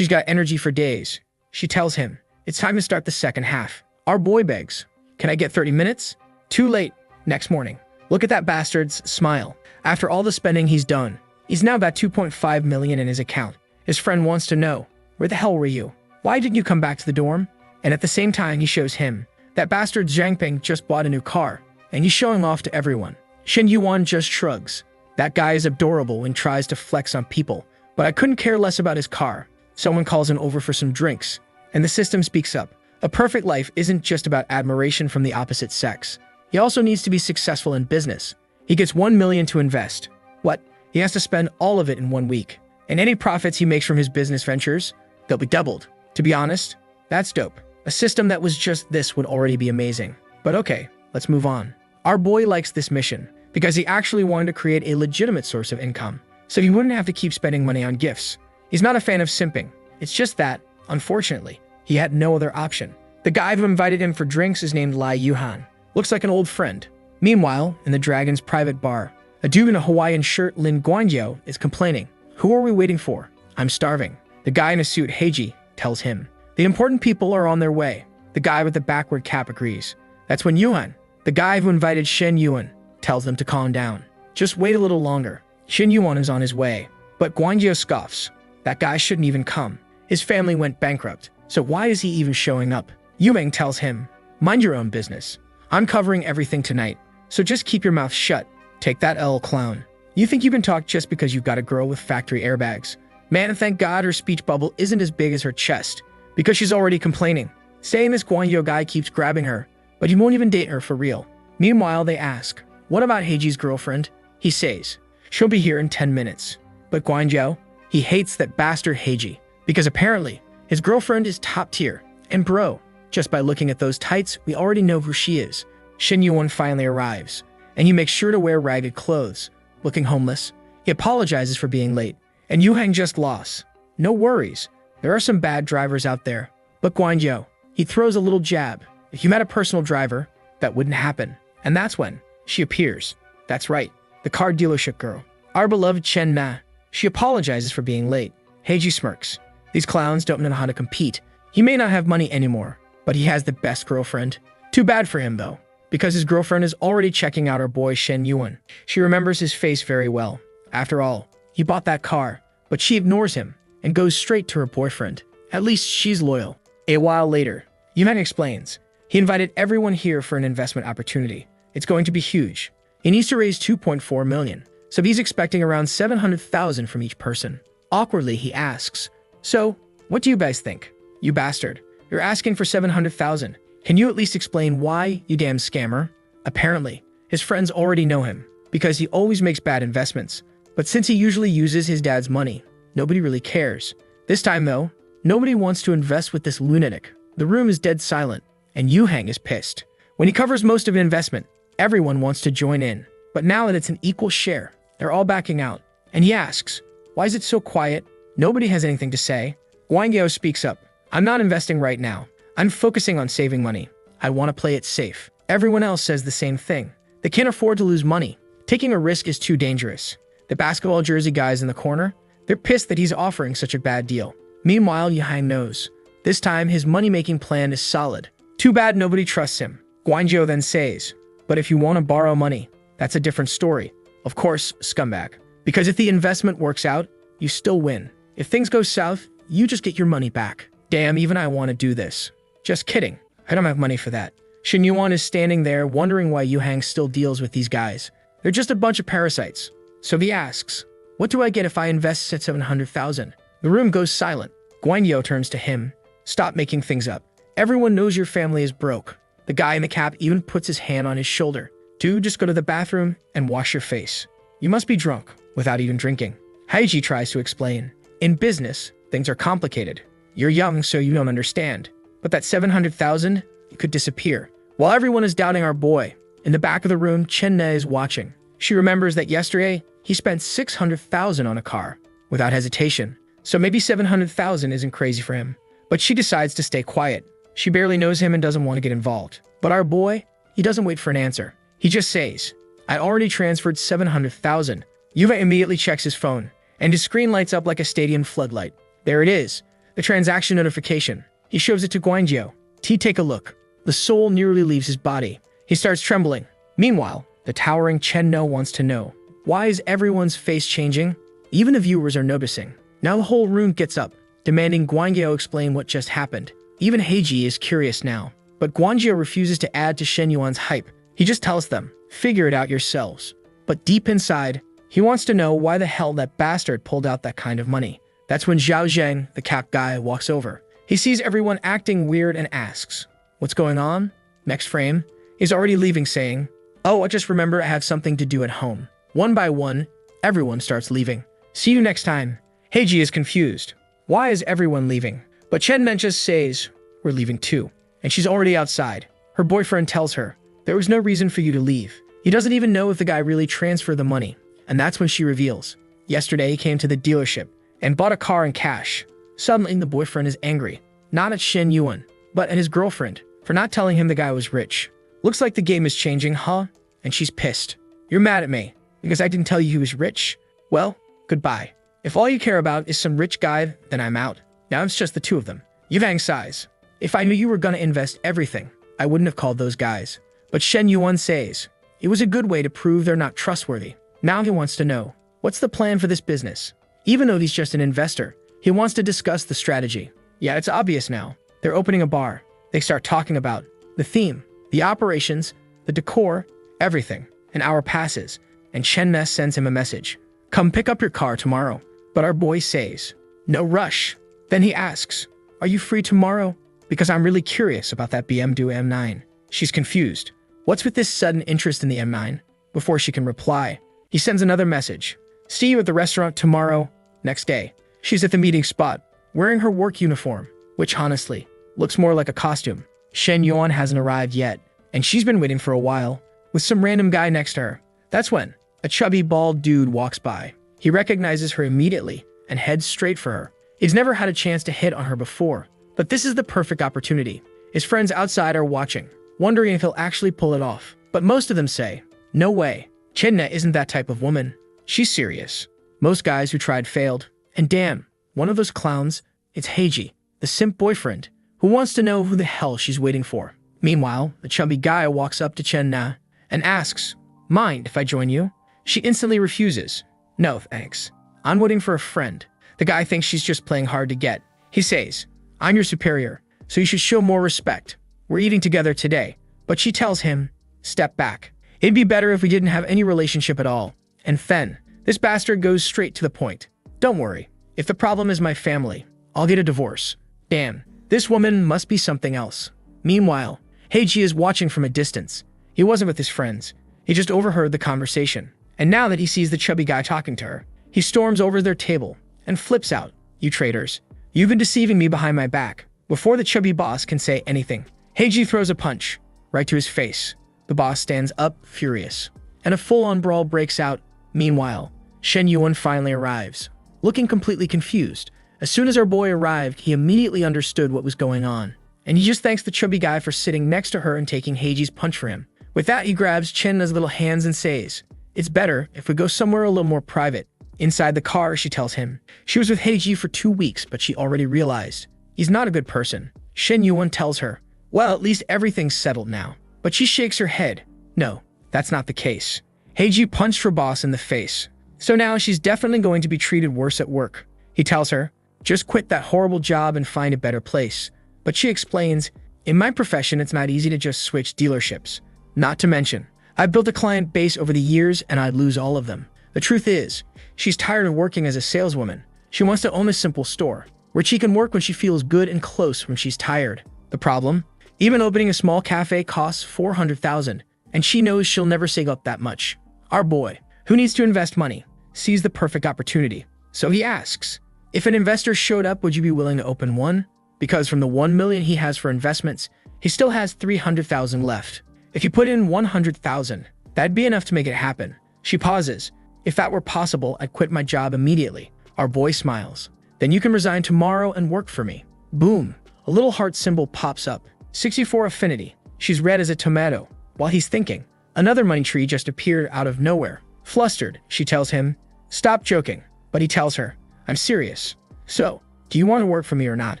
got energy for days. She tells him, it's time to start the second half. Our boy begs, "Can I get 30 minutes? Too late. Next morning. Look at that bastard's smile. After all the spending he's done, he's now got 2.5 million in his account. His friend wants to know, Where the hell were you? Why didn't you come back to the dorm? And at the same time, he shows him. That bastard Zhangping just bought a new car, and he's showing off to everyone. Shen Yuan just shrugs. That guy is adorable and tries to flex on people, but I couldn't care less about his car. Someone calls him over for some drinks, and the system speaks up. A perfect life isn't just about admiration from the opposite sex. He also needs to be successful in business. He gets 1 million to invest. What? He has to spend all of it in 1 week. And any profits he makes from his business ventures, they'll be doubled. To be honest, that's dope. A system that was just this would already be amazing. But okay, let's move on. Our boy likes this mission because he actually wanted to create a legitimate source of income, so he wouldn't have to keep spending money on gifts. He's not a fan of simping. It's just that, unfortunately, he had no other option. The guy who invited him for drinks is named Lai Yuhan. Looks like an old friend. Meanwhile, in the Dragon's private bar, a dude in a Hawaiian shirt, Lin Guangyou, is complaining. Who are we waiting for? I'm starving. The guy in a suit, Heiji, tells him. The important people are on their way. The guy with the backward cap agrees. That's when Yuan, the guy who invited Shen Yuan, tells them to calm down. Just wait a little longer. Shen Yuan is on his way. But Guangyou scoffs. That guy shouldn't even come. His family went bankrupt, so why is he even showing up? Yumeng tells him, mind your own business. I'm covering everything tonight, so just keep your mouth shut. Take that L, clown. You think you can talk just because you've got a girl with factory airbags? Man, thank God her speech bubble isn't as big as her chest, because she's already complaining. Saying this Guangyou guy keeps grabbing her, but he won't even date her for real. Meanwhile, they ask, what about Heiji's girlfriend? He says, she'll be here in 10 minutes. But Guangyou, he hates that bastard Heiji, because apparently, his girlfriend is top tier. And bro, just by looking at those tights, we already know who she is. Shen Yuan finally arrives, and he makes sure to wear ragged clothes. Looking homeless, he apologizes for being late, and Yuhang just lost. No worries, there are some bad drivers out there. But Guangyou, he throws a little jab. If you met a personal driver, that wouldn't happen. And that's when she appears. That's right, the car dealership girl. Our beloved Chen Ma. She apologizes for being late. Heiji smirks. These clowns don't know how to compete. He may not have money anymore, but he has the best girlfriend. Too bad for him, though, because his girlfriend is already checking out our boy Shen Yuan. She remembers his face very well. After all, he bought that car, but she ignores him and goes straight to her boyfriend. At least she's loyal. A while later, Yuan explains. He invited everyone here for an investment opportunity. It's going to be huge. He needs to raise 2.4 million, so he's expecting around 700,000 from each person. Awkwardly, he asks, so, what do you guys think? You bastard. You're asking for 700,000. Can you at least explain why, you damn scammer? Apparently, his friends already know him, because he always makes bad investments. But since he usually uses his dad's money, nobody really cares. This time, though, nobody wants to invest with this lunatic. The room is dead silent, and Yuhang is pissed. When he covers most of an investment, everyone wants to join in. But now that it's an equal share, they're all backing out. And he asks, why is it so quiet? Nobody has anything to say. Guangyou speaks up. I'm not investing right now. I'm focusing on saving money. I want to play it safe. Everyone else says the same thing. They can't afford to lose money. Taking a risk is too dangerous. The basketball jersey guys in the corner, they're pissed that he's offering such a bad deal. Meanwhile, Yuhang knows. This time, his money-making plan is solid. Too bad nobody trusts him. Guangyou then says, but if you want to borrow money, that's a different story. Of course, scumbag. Because if the investment works out, you still win. If things go south, you just get your money back. Damn, even I want to do this. Just kidding. I don't have money for that. Shen Yuan is standing there wondering why Yuhang still deals with these guys. They're just a bunch of parasites. So he asks, what do I get if I invest at 700,000? The room goes silent. Guangyou turns to him. Stop making things up. Everyone knows your family is broke. The guy in the cap even puts his hand on his shoulder. Dude, just go to the bathroom and wash your face. You must be drunk without even drinking. Heiji tries to explain. In business, things are complicated. You're young, so you don't understand. But that 700,000, it could disappear. While everyone is doubting our boy, in the back of the room, Chen Ne is watching. She remembers that yesterday, he spent 600,000 on a car, without hesitation. So maybe 700,000 isn't crazy for him. But she decides to stay quiet. She barely knows him and doesn't want to get involved. But our boy, he doesn't wait for an answer. He just says, I already transferred 700,000. Yuva immediately checks his phone, and his screen lights up like a stadium floodlight. There it is, the transaction notification. He shows it to Guangyou. Take a look. The soul nearly leaves his body. He starts trembling. Meanwhile, the towering Chen No wants to know, why is everyone's face changing? Even the viewers are noticing. Now the whole room gets up. demanding Guangyo explain what just happened. Even Heiji is curious now, but Guangyo refuses to add to Shen Yuan's hype. He just tells them, figure it out yourselves. But deep inside, he wants to know why the hell that bastard pulled out that kind of money. That's when Zhao Zheng, the cap guy, walks over. He sees everyone acting weird and asks, what's going on? Next frame, he's already leaving saying, oh, I just remember I have something to do at home. One by one, everyone starts leaving. See you next time. Heiji is confused. Why is everyone leaving? But Chen Men just says, we're leaving too. And she's already outside. Her boyfriend tells her, there was no reason for you to leave. He doesn't even know if the guy really transferred the money. And that's when she reveals. Yesterday he came to the dealership and bought a car in cash. Suddenly the boyfriend is angry. Not at Shen Yuan, but at his girlfriend for not telling him the guy was rich. Looks like the game is changing, huh? And she's pissed. You're mad at me because I didn't tell you he was rich? Well, goodbye. If all you care about is some rich guy, then I'm out. Now it's just the two of them. Yvang sighs. If I knew you were gonna invest everything, I wouldn't have called those guys. But Shen Yuan says, it was a good way to prove they're not trustworthy. Now he wants to know, what's the plan for this business? Even though he's just an investor, he wants to discuss the strategy. Yeah, it's obvious now. They're opening a bar. They start talking about the theme, the operations, the decor, everything. An hour passes, and Chen Ness sends him a message. Come pick up your car tomorrow. But our boy says, no rush. Then he asks, are you free tomorrow? Because I'm really curious about that BMW M9. She's confused. What's with this sudden interest in the M9? Before she can reply, he sends another message. See you at the restaurant tomorrow. Next day, she's at the meeting spot, wearing her work uniform, which honestly looks more like a costume. Shen Yuan hasn't arrived yet, and she's been waiting for a while, with some random guy next to her. That's when a chubby, bald dude walks by. He recognizes her immediately and heads straight for her. He's never had a chance to hit on her before, but this is the perfect opportunity. His friends outside are watching, wondering if he'll actually pull it off. But most of them say, no way. Chenna isn't that type of woman. She's serious. Most guys who tried failed. And damn, one of those clowns, it's Heiji, the simp boyfriend, who wants to know who the hell she's waiting for. Meanwhile, the chubby guy walks up to Chenna and asks, mind if I join you? She instantly refuses. No, thanks. I'm waiting for a friend. The guy thinks she's just playing hard to get. He says, I'm your superior, so you should show more respect. We're eating together today. But she tells him, step back. It'd be better if we didn't have any relationship at all. And then, this bastard goes straight to the point. Don't worry. If the problem is my family, I'll get a divorce. Damn, this woman must be something else. Meanwhile, Heiji is watching from a distance. He wasn't with his friends. He just overheard the conversation. And now that he sees the chubby guy talking to her, he storms over their table and flips out. You traitors. You've been deceiving me behind my back. Before the chubby boss can say anything, Heiji throws a punch right to his face. The boss stands up, furious, and a full-on brawl breaks out. Meanwhile, Shen Yuan finally arrives, looking completely confused. As soon as our boy arrived, he immediately understood what was going on, and he just thanks the chubby guy for sitting next to her and taking Heiji's punch for him. With that, he grabs Chenna's little hands and says, it's better if we go somewhere a little more private. Inside the car, she tells him she was with Heiji for 2 weeks, but she already realized he's not a good person. Shen Yuan tells her, well, at least everything's settled now. But she shakes her head. No, that's not the case. Heiji punched her boss in the face. So now she's definitely going to be treated worse at work. He tells her, just quit that horrible job and find a better place. But she explains, in my profession, it's not easy to just switch dealerships. Not to mention, I've built a client base over the years and I'd lose all of them. The truth is, she's tired of working as a saleswoman. She wants to own a simple store, where she can work when she feels good and close when she's tired. The problem? Even opening a small cafe costs $400,000, and she knows she'll never save up that much. Our boy, who needs to invest money, sees the perfect opportunity. So he asks, if an investor showed up, would you be willing to open one? Because from the $1 million he has for investments, he still has $300,000 left. If you put in $100,000, that'd be enough to make it happen. She pauses. If that were possible, I'd quit my job immediately. Our boy smiles. Then you can resign tomorrow and work for me. Boom. A little heart symbol pops up. 64 affinity. She's red as a tomato. While he's thinking, another money tree just appeared out of nowhere. Flustered, she tells him, stop joking. But he tells her, I'm serious. So, do you want to work for me or not?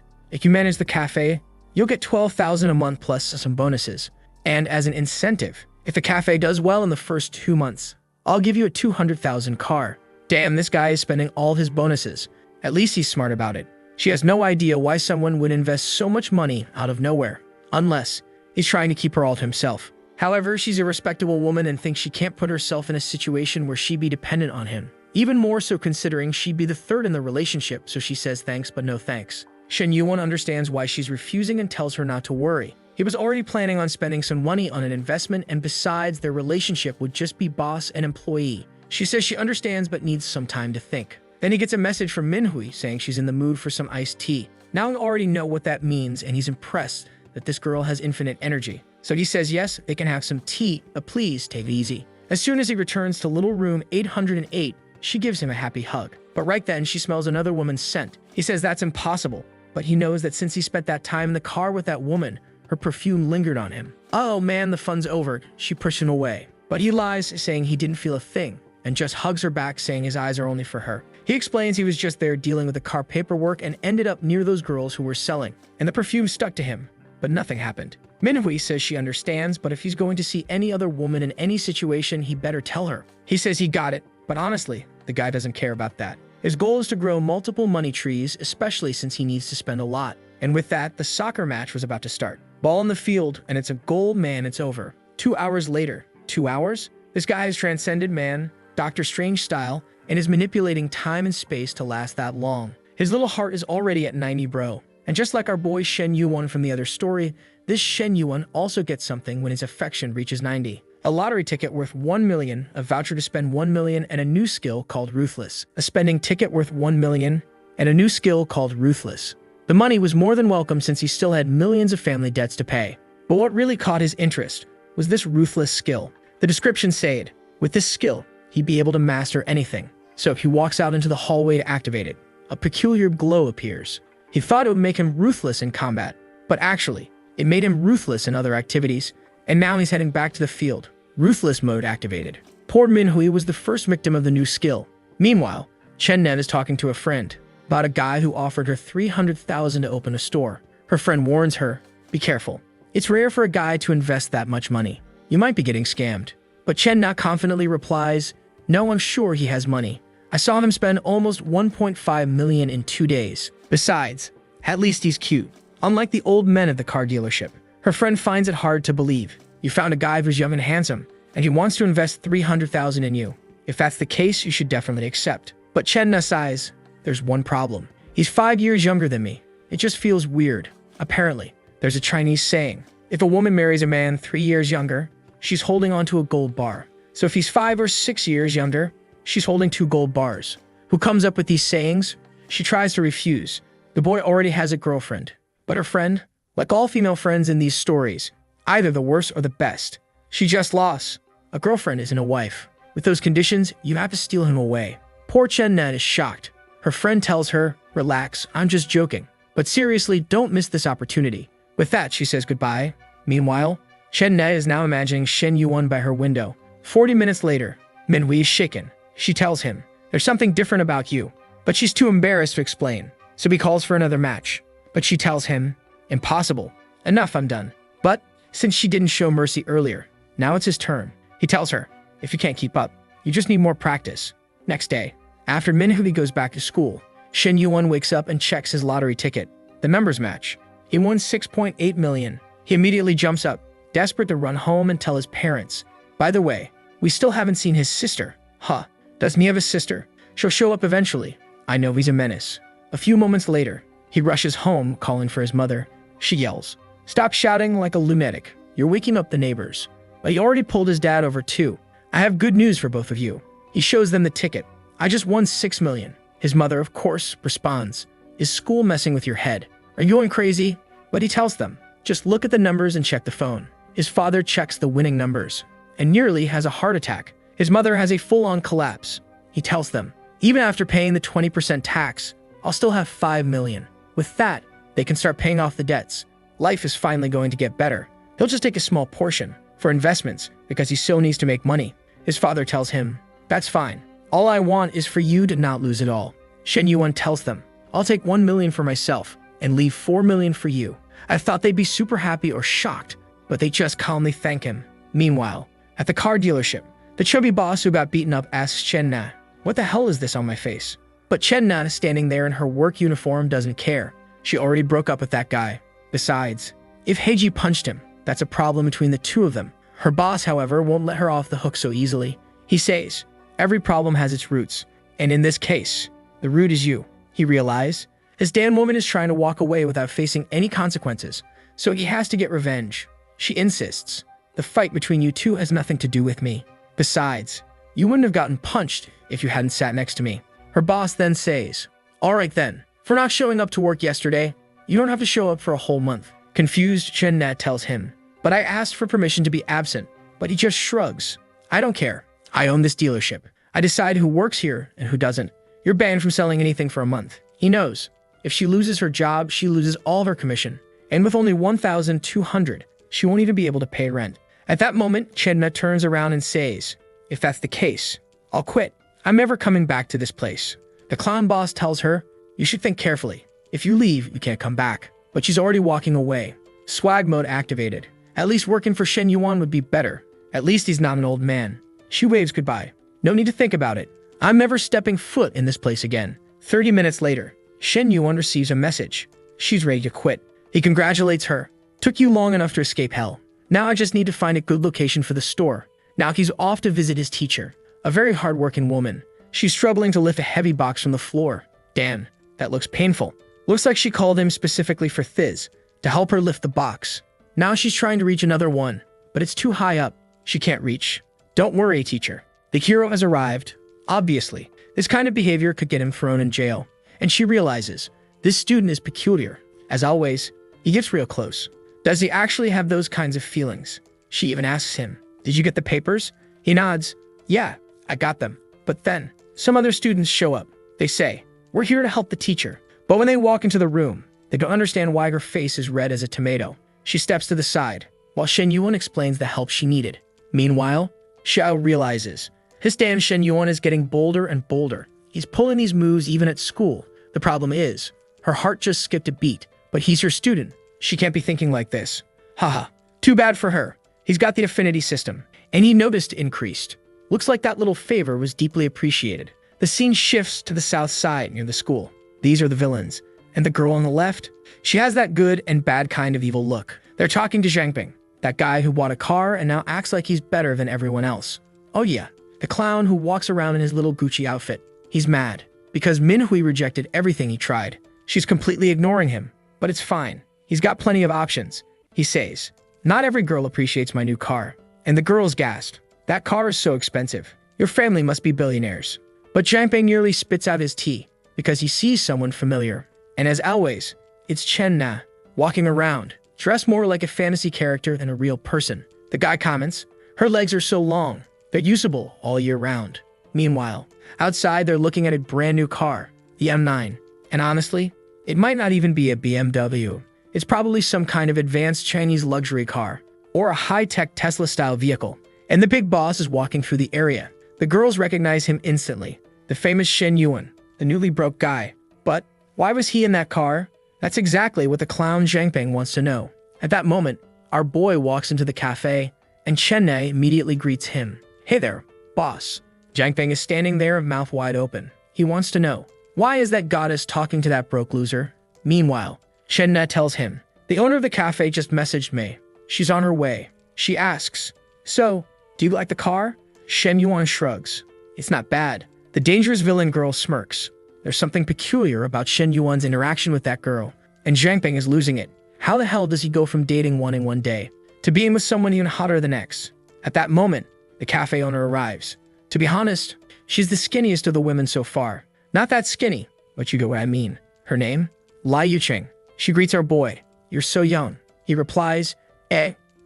If you manage the cafe, you'll get $12,000 a month plus some bonuses. And as an incentive, if the cafe does well in the first 2 months, I'll give you a $200,000 car. Damn, this guy is spending all his bonuses. At least he's smart about it. She has no idea why someone would invest so much money out of nowhere, unless he's trying to keep her all to himself. However, she's a respectable woman and thinks she can't put herself in a situation where she'd be dependent on him. Even more so considering she'd be the third in the relationship, so she says thanks but no thanks. Shen Yuan understands why she's refusing and tells her not to worry. He was already planning on spending some money on an investment, and besides, their relationship would just be boss and employee. She says she understands but needs some time to think. Then he gets a message from Minhui saying she's in the mood for some iced tea. Now I already know what that means, and he's impressed that this girl has infinite energy. So he says yes, they can have some tea, but please take it easy. As soon as he returns to little room 808, she gives him a happy hug. But right then, she smells another woman's scent. He says that's impossible, but he knows that since he spent that time in the car with that woman, her perfume lingered on him. Oh man, the fun's over. She pushed him away. But he lies, saying he didn't feel a thing, and just hugs her back, saying his eyes are only for her. He explains he was just there dealing with the car paperwork and ended up near those girls who were selling, and the perfume stuck to him, but nothing happened. Minhui says she understands, but if he's going to see any other woman in any situation, he better tell her. He says he got it, but honestly, the guy doesn't care about that. His goal is to grow multiple money trees, especially since he needs to spend a lot. And with that, the soccer match was about to start. Ball in the field, and it's a goal, man, it's over. 2 hours later. 2 hours? This guy has transcended man, Doctor Strange style, and is manipulating time and space to last that long. His little heart is already at 90, bro. And just like our boy Shen Yuan from the other story, this Shen Yuan also gets something when his affection reaches 90. A lottery ticket worth 1 million, a voucher to spend 1 million, and a new skill called Ruthless. A spending ticket worth 1 million, and a new skill called Ruthless. The money was more than welcome since he still had millions of family debts to pay. But what really caught his interest was this Ruthless skill. The description said, with this skill, he'd be able to master anything. So if he walks out into the hallway to activate it, a peculiar glow appears. He thought it would make him ruthless in combat, but actually, it made him ruthless in other activities, and now he's heading back to the field. Ruthless mode activated. Poor Minhui was the first victim of the new skill. Meanwhile, Chen Nen is talking to a friend about a guy who offered her 300,000 to open a store. Her friend warns her, be careful. It's rare for a guy to invest that much money. You might be getting scammed. But Chen Na confidently replies, no, I'm sure he has money. I saw him spend almost 1.5 million in 2 days. Besides, at least he's cute. Unlike the old men at the car dealership, her friend finds it hard to believe. You found a guy who's young and handsome, and he wants to invest 300,000 in you. If that's the case, you should definitely accept. But Chen Na sighs, there's one problem. He's 5 years younger than me. It just feels weird. Apparently, there's a Chinese saying, if a woman marries a man 3 years younger, she's holding onto a gold bar. So if he's 5 or 6 years younger, she's holding 2 gold bars. Who comes up with these sayings? She tries to refuse. The boy already has a girlfriend. But her friend, like all female friends in these stories, either the worst or the best. She just lost. A girlfriend isn't a wife. With those conditions, you have to steal him away. Poor Chen Nan is shocked. Her friend tells her, relax, I'm just joking. But seriously, don't miss this opportunity. With that, she says goodbye. Meanwhile, Chen Ne is now imagining Shen Yuan by her window. 40 minutes later, Minhui is shaken. She tells him, there's something different about you. But she's too embarrassed to explain. So he calls for another match. But she tells him, impossible. Enough, I'm done. But since she didn't show mercy earlier, now it's his turn. He tells her, if you can't keep up, you just need more practice. Next day, after Minhui goes back to school, Shen Yuan wakes up and checks his lottery ticket. The members match. He won 6.8 million. He immediately jumps up, desperate to run home and tell his parents. By the way, we still haven't seen his sister. Huh, doesn't he have a sister? She'll show up eventually. I know he's a menace. A few moments later, he rushes home, calling for his mother. She yells, stop shouting like a lunatic. You're waking up the neighbors. But he already pulled his dad over too. I have good news for both of you. He shows them the ticket. I just won 6 million. His mother, of course, responds, is school messing with your head? Are you going crazy? But he tells them, just look at the numbers and check the phone. His father checks the winning numbers and nearly has a heart attack. His mother has a full-on collapse. He tells them, even after paying the 20% tax, I'll still have 5 million. With that, they can start paying off the debts. Life is finally going to get better. He'll just take a small portion for investments because he still needs to make money. His father tells him, that's fine. All I want is for you to not lose it all. Shen Yuan tells them, I'll take 1 million for myself and leave 4 million for you. I thought they'd be super happy or shocked, but they just calmly thank him. Meanwhile, at the car dealership, the chubby boss who got beaten up asks Chen Na, what the hell is this on my face? But Chenna, standing there in her work uniform, doesn't care. She already broke up with that guy. Besides, if Heiji punched him, that's a problem between the two of them. Her boss, however, won't let her off the hook so easily. He says, every problem has its roots, and in this case, the root is you. He realized, his damn woman is trying to walk away without facing any consequences, so he has to get revenge. She insists, the fight between you two has nothing to do with me. Besides, you wouldn't have gotten punched if you hadn't sat next to me. Her boss then says, all right then, for not showing up to work yesterday, you don't have to show up for a whole month. Confused, Chen-na tells him, but I asked for permission to be absent, but he just shrugs. I don't care. I own this dealership. I decide who works here and who doesn't. You're banned from selling anything for a month. He knows. If she loses her job, she loses all of her commission. And with only 1,200, she won't even be able to pay rent. At that moment, Chen-na turns around and says, if that's the case, I'll quit. I'm never coming back to this place. The clown boss tells her, you should think carefully. If you leave, you can't come back. But she's already walking away. Swag mode activated. At least working for Shen Yuan would be better. At least he's not an old man. She waves goodbye. No need to think about it. I'm never stepping foot in this place again. 30 minutes later, Shen Yuan receives a message. She's ready to quit. He congratulates her. Took you long enough to escape hell. Now I just need to find a good location for the store. Now he's off to visit his teacher, a very hard-working woman. She's struggling to lift a heavy box from the floor. Damn, that looks painful. Looks like she called him specifically for Thiz, to help her lift the box. Now she's trying to reach another one, but it's too high up. She can't reach. Don't worry, teacher. The hero has arrived. Obviously, this kind of behavior could get him thrown in jail. And she realizes, this student is peculiar. As always, he gets real close. Does he actually have those kinds of feelings? She even asks him, did you get the papers? He nods. Yeah, I got them. But then, some other students show up. They say, we're here to help the teacher. But when they walk into the room, they don't understand why her face is red as a tomato. She steps to the side, while Shen Yuan explains the help she needed. Meanwhile, Xiao realizes, his damn Shen Yuan is getting bolder and bolder. He's pulling these moves even at school. The problem is, her heart just skipped a beat, but he's her student. She can't be thinking like this. Haha, too bad for her. He's got the affinity system, and he noticed it increased. Looks like that little favor was deeply appreciated. The scene shifts to the south side near the school. These are the villains. And the girl on the left? She has that good and bad kind of evil look. They're talking to Zhangping, that guy who bought a car and now acts like he's better than everyone else. Oh yeah, the clown who walks around in his little Gucci outfit. He's mad, because Minhui rejected everything he tried. She's completely ignoring him, but it's fine. He's got plenty of options. He says, not every girl appreciates my new car. And the girl's gasped. That car is so expensive. Your family must be billionaires. But Zhangping nearly spits out his tea, because he sees someone familiar. And as always, it's Chen Na, walking around, dressed more like a fantasy character than a real person. The guy comments, her legs are so long, they're usable all year round. Meanwhile, outside they're looking at a brand new car, the M9. And honestly, it might not even be a BMW. It's probably some kind of advanced Chinese luxury car, or a high-tech Tesla-style vehicle. And the big boss is walking through the area. The girls recognize him instantly, the famous Shen Yuan, the newly broke guy. But why was he in that car? That's exactly what the clown Zhangping wants to know. At that moment, our boy walks into the cafe, and Chen Na immediately greets him. Hey there, boss. Zhangping is standing there, mouth wide open. He wants to know, why is that goddess talking to that broke loser? Meanwhile, Chen Na tells him, the owner of the cafe just messaged me. She's on her way. She asks, so, do you like the car? Shen Yuan shrugs. It's not bad. The dangerous villain girl smirks. There's something peculiar about Shen Yuan's interaction with that girl, and Zhangping is losing it. How the hell does he go from dating one in one day to being with someone even hotter the next? At that moment, the cafe owner arrives. To be honest, she's the skinniest of the women so far. Not that skinny, but you get what I mean. Her name? Lai Yucheng. She greets our boy. You're so young. He replies,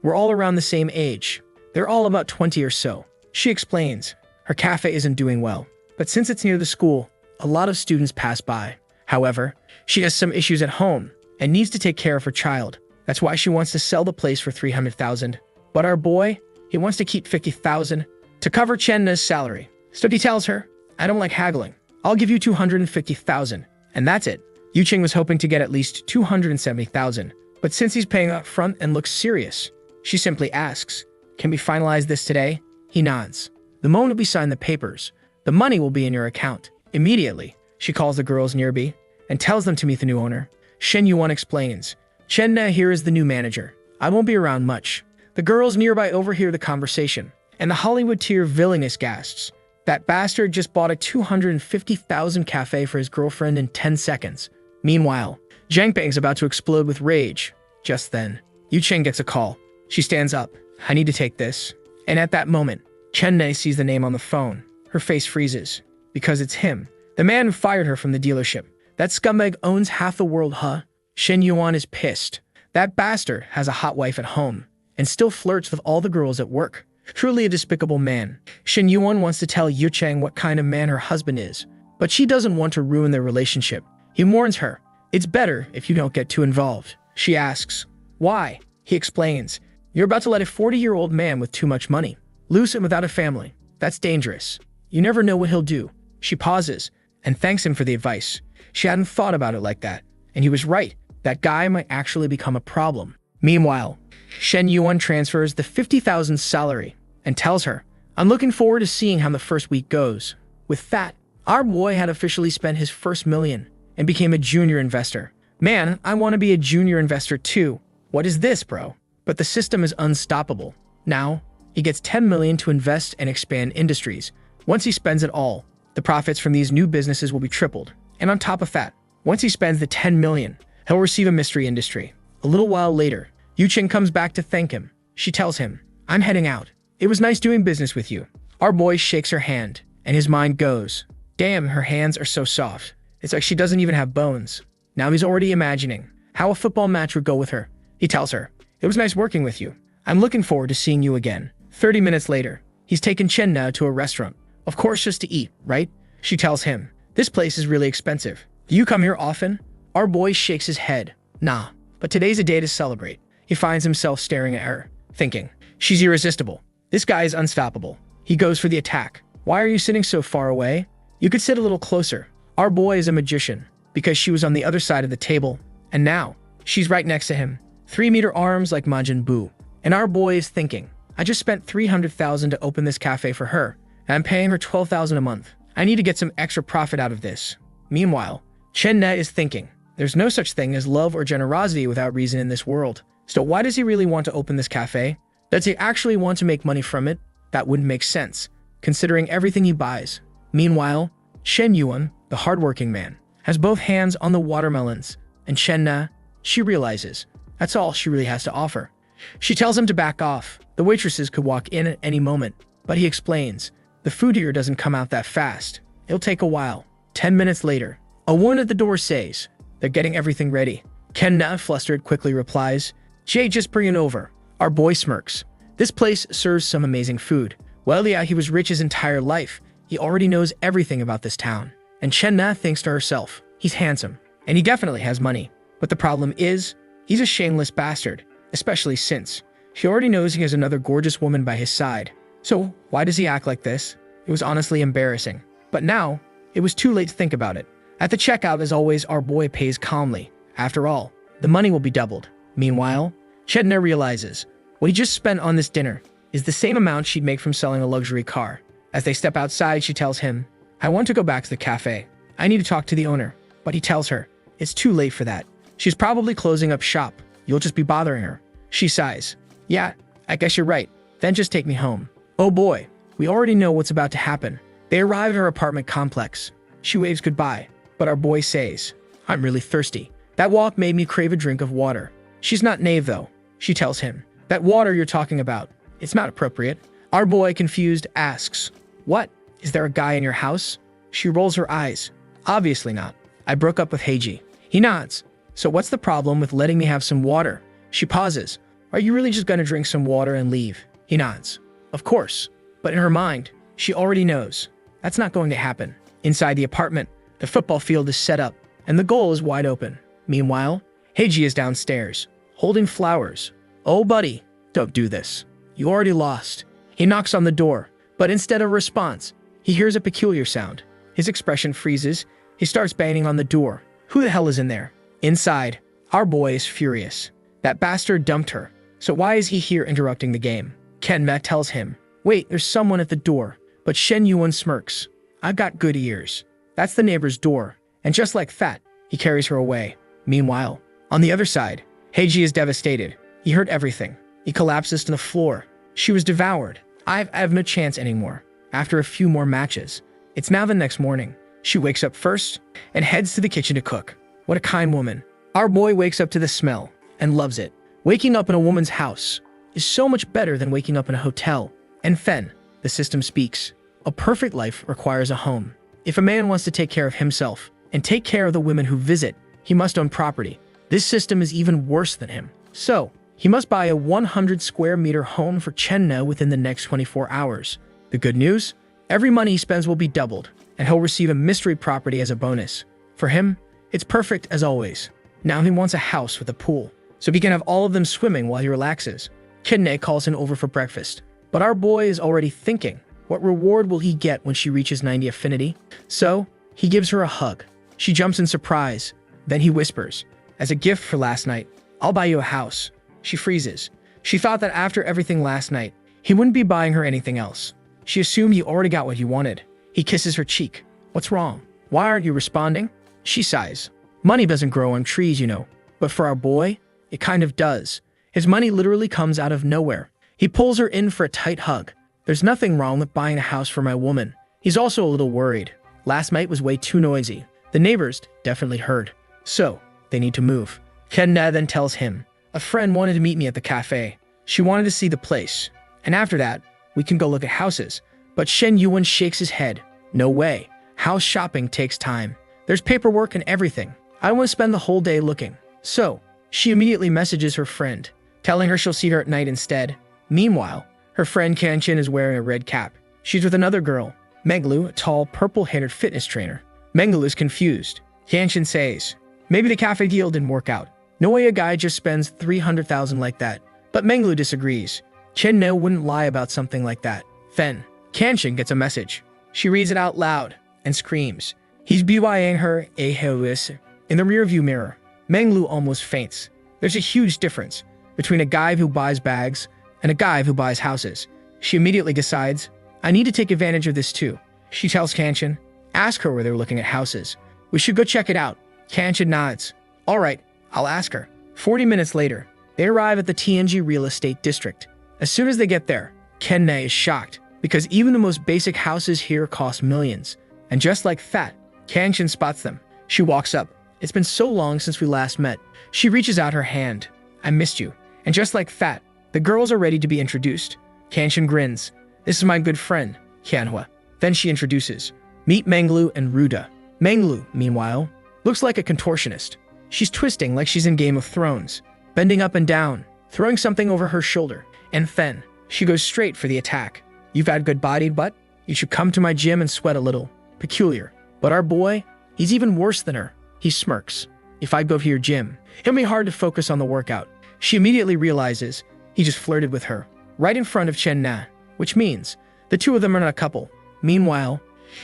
we're all around the same age. They're all about 20 or so. She explains, her cafe isn't doing well, but since it's near the school, a lot of students pass by. However, she has some issues at home and needs to take care of her child. That's why she wants to sell the place for 300,000. But our boy, he wants to keep 50,000 to cover Chen Na's salary. So he tells her, I don't like haggling. I'll give you 250,000. And that's it. Yucheng was hoping to get at least 270,000. But since he's paying up front and looks serious, she simply asks, can we finalize this today? He nods. The moment we sign the papers, the money will be in your account. Immediately, She calls the girls nearby and tells them to meet the new owner. Shen Yuan explains, Chen Na here is the new manager. I won't be around much. The girls nearby overhear the conversation, and the Hollywood tier villainous gasps. That bastard just bought a 250,000 cafe for his girlfriend in 10 seconds. Meanwhile, Zhang Bang's about to explode with rage. Just then, Yu Cheng gets a call. She stands up. I need to take this. And at that moment, Chen Na sees the name on the phone. Her face freezes. Because it's him. The man who fired her from the dealership. That scumbag owns half the world, huh? Shen Yuan is pissed. That bastard has a hot wife at home and still flirts with all the girls at work. Truly a despicable man. Shen Yuan wants to tell Yu Cheng what kind of man her husband is, but she doesn't want to ruin their relationship. He warns her, it's better if you don't get too involved. She asks, why? He explains, you're about to let a 40-year-old man with too much money loose and without a family. That's dangerous. You never know what he'll do. She pauses and thanks him for the advice. She hadn't thought about it like that, and he was right. That guy might actually become a problem. Meanwhile, Shen Yuan transfers the 50,000 salary and tells her, I'm looking forward to seeing how the first week goes. With that, our boy had officially spent his first million and became a junior investor. Man, I want to be a junior investor too. What is this, bro? But the system is unstoppable. Now, he gets 10 million to invest and expand industries. Once he spends it all, the profits from these new businesses will be tripled. And on top of that, once he spends the 10 million, he'll receive a mystery industry. A little while later, Yu Cheng comes back to thank him. She tells him, I'm heading out. It was nice doing business with you. Our boy shakes her hand, and his mind goes, damn, her hands are so soft. It's like she doesn't even have bones. Now he's already imagining how a football match would go with her. He tells her, it was nice working with you. I'm looking forward to seeing you again. 30 minutes later, he's taken Chen Na to a restaurant. Of course, just to eat, right? She tells him, this place is really expensive. Do you come here often? Our boy shakes his head. Nah, but today's a day to celebrate. He finds himself staring at her, thinking, she's irresistible. This guy is unstoppable. He goes for the attack. Why are you sitting so far away? You could sit a little closer. Our boy is a magician, because she was on the other side of the table, and now she's right next to him. 3-meter arms like Majin Buu. And our boy is thinking, I just spent 300,000 to open this cafe for her, and I'm paying her 12,000 a month. I need to get some extra profit out of this. Meanwhile, Chen Na is thinking, there's no such thing as love or generosity without reason in this world. So why does he really want to open this cafe? Does he actually want to make money from it? That wouldn't make sense, considering everything he buys. Meanwhile, Shen Yuan, the hardworking man, has both hands on the watermelons, and Chen Na, she realizes, that's all she really has to offer. She tells him to back off. The waitresses could walk in at any moment, but he explains, the food here doesn't come out that fast. It'll take a while. 10 minutes later, a woman at the door says, they're getting everything ready. Chen Na, flustered, quickly replies, Jay, just bring it over. Our boy smirks. This place serves some amazing food. Well, yeah, he was rich his entire life. He already knows everything about this town. And Chen Na thinks to herself, he's handsome, and he definitely has money. But the problem is, he's a shameless bastard, especially since she already knows he has another gorgeous woman by his side. So why does he act like this? It was honestly embarrassing. But now, it was too late to think about it. At the checkout, as always, our boy pays calmly. After all, the money will be doubled. Meanwhile, Chen Na realizes what he just spent on this dinner is the same amount she'd make from selling a luxury car. As they step outside, she tells him, I want to go back to the cafe. I need to talk to the owner. But he tells her, it's too late for that. She's probably closing up shop. You'll just be bothering her. She sighs. Yeah, I guess you're right. Then just take me home. Oh boy, we already know what's about to happen. They arrive at her apartment complex. She waves goodbye, but our boy says, I'm really thirsty. That walk made me crave a drink of water. She's not naive though. She tells him, that water you're talking about, it's not appropriate. Our boy, confused, asks, what? Is there a guy in your house? She rolls her eyes. Obviously not. I broke up with Heiji. He nods. So what's the problem with letting me have some water? She pauses. Are you really just gonna drink some water and leave? He nods. Of course. But in her mind, she already knows. That's not going to happen. Inside the apartment, the football field is set up, and the goal is wide open. Meanwhile, Heiji is downstairs, holding flowers. Oh buddy, don't do this. You already lost. He knocks on the door, but instead of a response, he hears a peculiar sound. His expression freezes. He starts banging on the door. Who the hell is in there? Inside, our boy is furious. That bastard dumped her. So why is he here interrupting the game? Chen Na tells him, wait, there's someone at the door. But Shen Yuan smirks. I've got good ears. That's the neighbor's door. And just like that, he carries her away. Meanwhile, on the other side, Heiji is devastated. He heard everything. He collapses to the floor. She was devoured. I have no chance anymore. After a few more matches, it's now the next morning. She wakes up first and heads to the kitchen to cook. What a kind woman. Our boy wakes up to the smell and loves it. Waking up in a woman's house is so much better than waking up in a hotel. And then, the system speaks. A perfect life requires a home. If a man wants to take care of himself and take care of the women who visit, he must own property. This system is even worse than him. So, he must buy a 100 square meter home for Chenna within the next 24 hours. The good news? Every money he spends will be doubled, and he'll receive a mystery property as a bonus. For him, it's perfect as always. Now he wants a house with a pool, so he can have all of them swimming while he relaxes. Kidne calls him over for breakfast, but our boy is already thinking, what reward will he get when she reaches 90 affinity? So, he gives her a hug. She jumps in surprise. Then he whispers, as a gift for last night, I'll buy you a house. She freezes. She thought that after everything last night, he wouldn't be buying her anything else. She assumed he already got what he wanted. He kisses her cheek. What's wrong? Why aren't you responding? She sighs. Money doesn't grow on trees, you know. But for our boy, it kind of does. His money literally comes out of nowhere. He pulls her in for a tight hug. There's nothing wrong with buying a house for my woman. He's also a little worried. Last night was way too noisy. The neighbors definitely heard. So, they need to move. Kenna then tells him, a friend wanted to meet me at the cafe. She wanted to see the place. And after that, we can go look at houses. But Shen Yuan shakes his head. No way. House shopping takes time. There's paperwork and everything. I want to spend the whole day looking. So, she immediately messages her friend, telling her she'll see her at night instead. Meanwhile, her friend Kanchin is wearing a red cap. She's with another girl, Meglu, a tall, purple-haired fitness trainer. Meglu is confused. Kanchin says, maybe the cafe deal didn't work out. No way a guy just spends 300,000 like that. But Meglu disagrees. Chen No wouldn't lie about something like that. Then, Kanchin gets a message. She reads it out loud and screams. He's BYing her a Heus in the rearview mirror. Menglu almost faints. There's a huge difference between a guy who buys bags and a guy who buys houses. She immediately decides, I need to take advantage of this too. She tells Kanchin, ask her where they're looking at houses. We should go check it out. Kanchin nods. All right, I'll ask her. 40 minutes later, they arrive at the TNG real estate district. As soon as they get there, Kenne is shocked because even the most basic houses here cost millions. And just like that, Kanchin spots them. She walks up. It's been so long since we last met. She reaches out her hand. I missed you. And just like that, the girls are ready to be introduced. Kanchin grins. This is my good friend, Kianhua. Then she introduces. Meet Menglu and Ruda. Menglu, meanwhile, looks like a contortionist. She's twisting like she's in Game of Thrones, bending up and down, throwing something over her shoulder. And then, she goes straight for the attack. You've had good body, but you should come to my gym and sweat a little. Peculiar. But our boy, he's even worse than her. He smirks. If I go to your gym, it'll be hard to focus on the workout. She immediately realizes he just flirted with her, right in front of Chen Na, which means the two of them are not a couple. Meanwhile,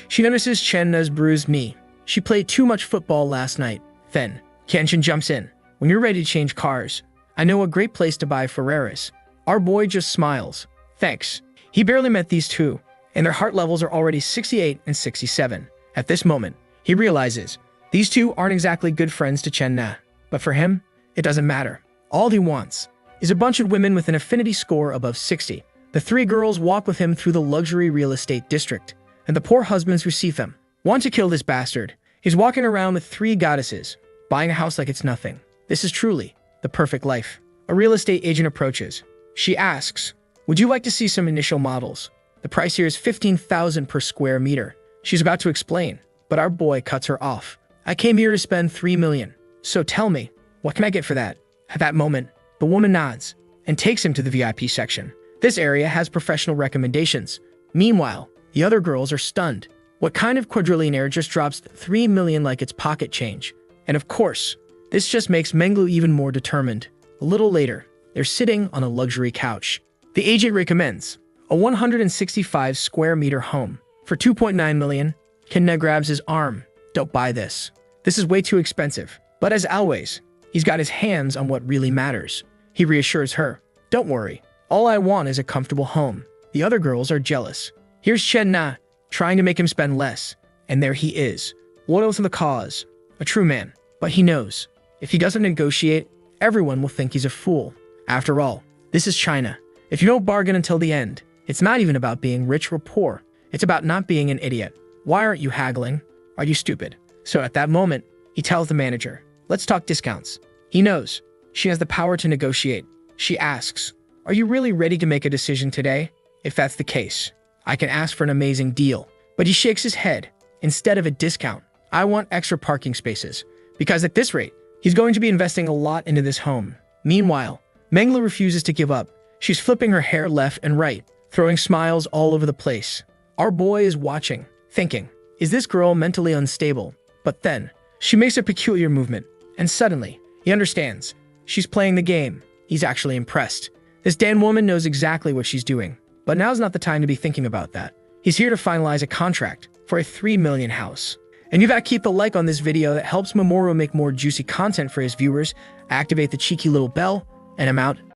she notices Chen Na's bruised knee. She played too much football last night. Then, Kenshin jumps in. When you're ready to change cars, I know a great place to buy Ferraris. Our boy just smiles. Thanks. He barely met these two, and their heart levels are already 68 and 67. At this moment, he realizes these two aren't exactly good friends to Chen Na. But for him, it doesn't matter. All he wants is a bunch of women with an affinity score above 60. The three girls walk with him through the luxury real estate district, and the poor husbands who see them want to kill this bastard. He's walking around with three goddesses, buying a house like it's nothing. This is truly the perfect life. A real estate agent approaches. She asks, would you like to see some initial models? The price here is 15,000 per square meter. She's about to explain, but our boy cuts her off. I came here to spend 3 million. So tell me, what can I get for that? At that moment, the woman nods and takes him to the VIP section. This area has professional recommendations. Meanwhile, the other girls are stunned. What kind of quadrillionaire just drops 3 million like it's pocket change? And of course, this just makes Menglu even more determined. A little later, they're sitting on a luxury couch. The agent recommends a 165 square meter home for 2.9 million. Kinna grabs his arm. Don't buy this. This is way too expensive. But as always, he's got his hands on what really matters. He reassures her. Don't worry. All I want is a comfortable home. The other girls are jealous. Here's Chen Na, trying to make him spend less. And there he is, loyal to the cause, a true man. But he knows, if he doesn't negotiate, everyone will think he's a fool. After all, this is China. If you don't bargain until the end, it's not even about being rich or poor. It's about not being an idiot. Why aren't you haggling? Are you stupid? So at that moment, he tells the manager, let's talk discounts. He knows she has the power to negotiate. She asks, are you really ready to make a decision today? If that's the case, I can ask for an amazing deal. But he shakes his head. Instead of a discount, I want extra parking spaces. Because at this rate, he's going to be investing a lot into this home. Meanwhile, Mengla refuses to give up. She's flipping her hair left and right, throwing smiles all over the place. Our boy is watching, thinking, is this girl mentally unstable? But then, she makes a peculiar movement, and suddenly, he understands. She's playing the game. He's actually impressed. This damn woman knows exactly what she's doing. But now's not the time to be thinking about that. He's here to finalize a contract for a 3 million house. And you've got to keep the like on this video that helps Mamoru make more juicy content for his viewers, activate the cheeky little bell, and I'm out.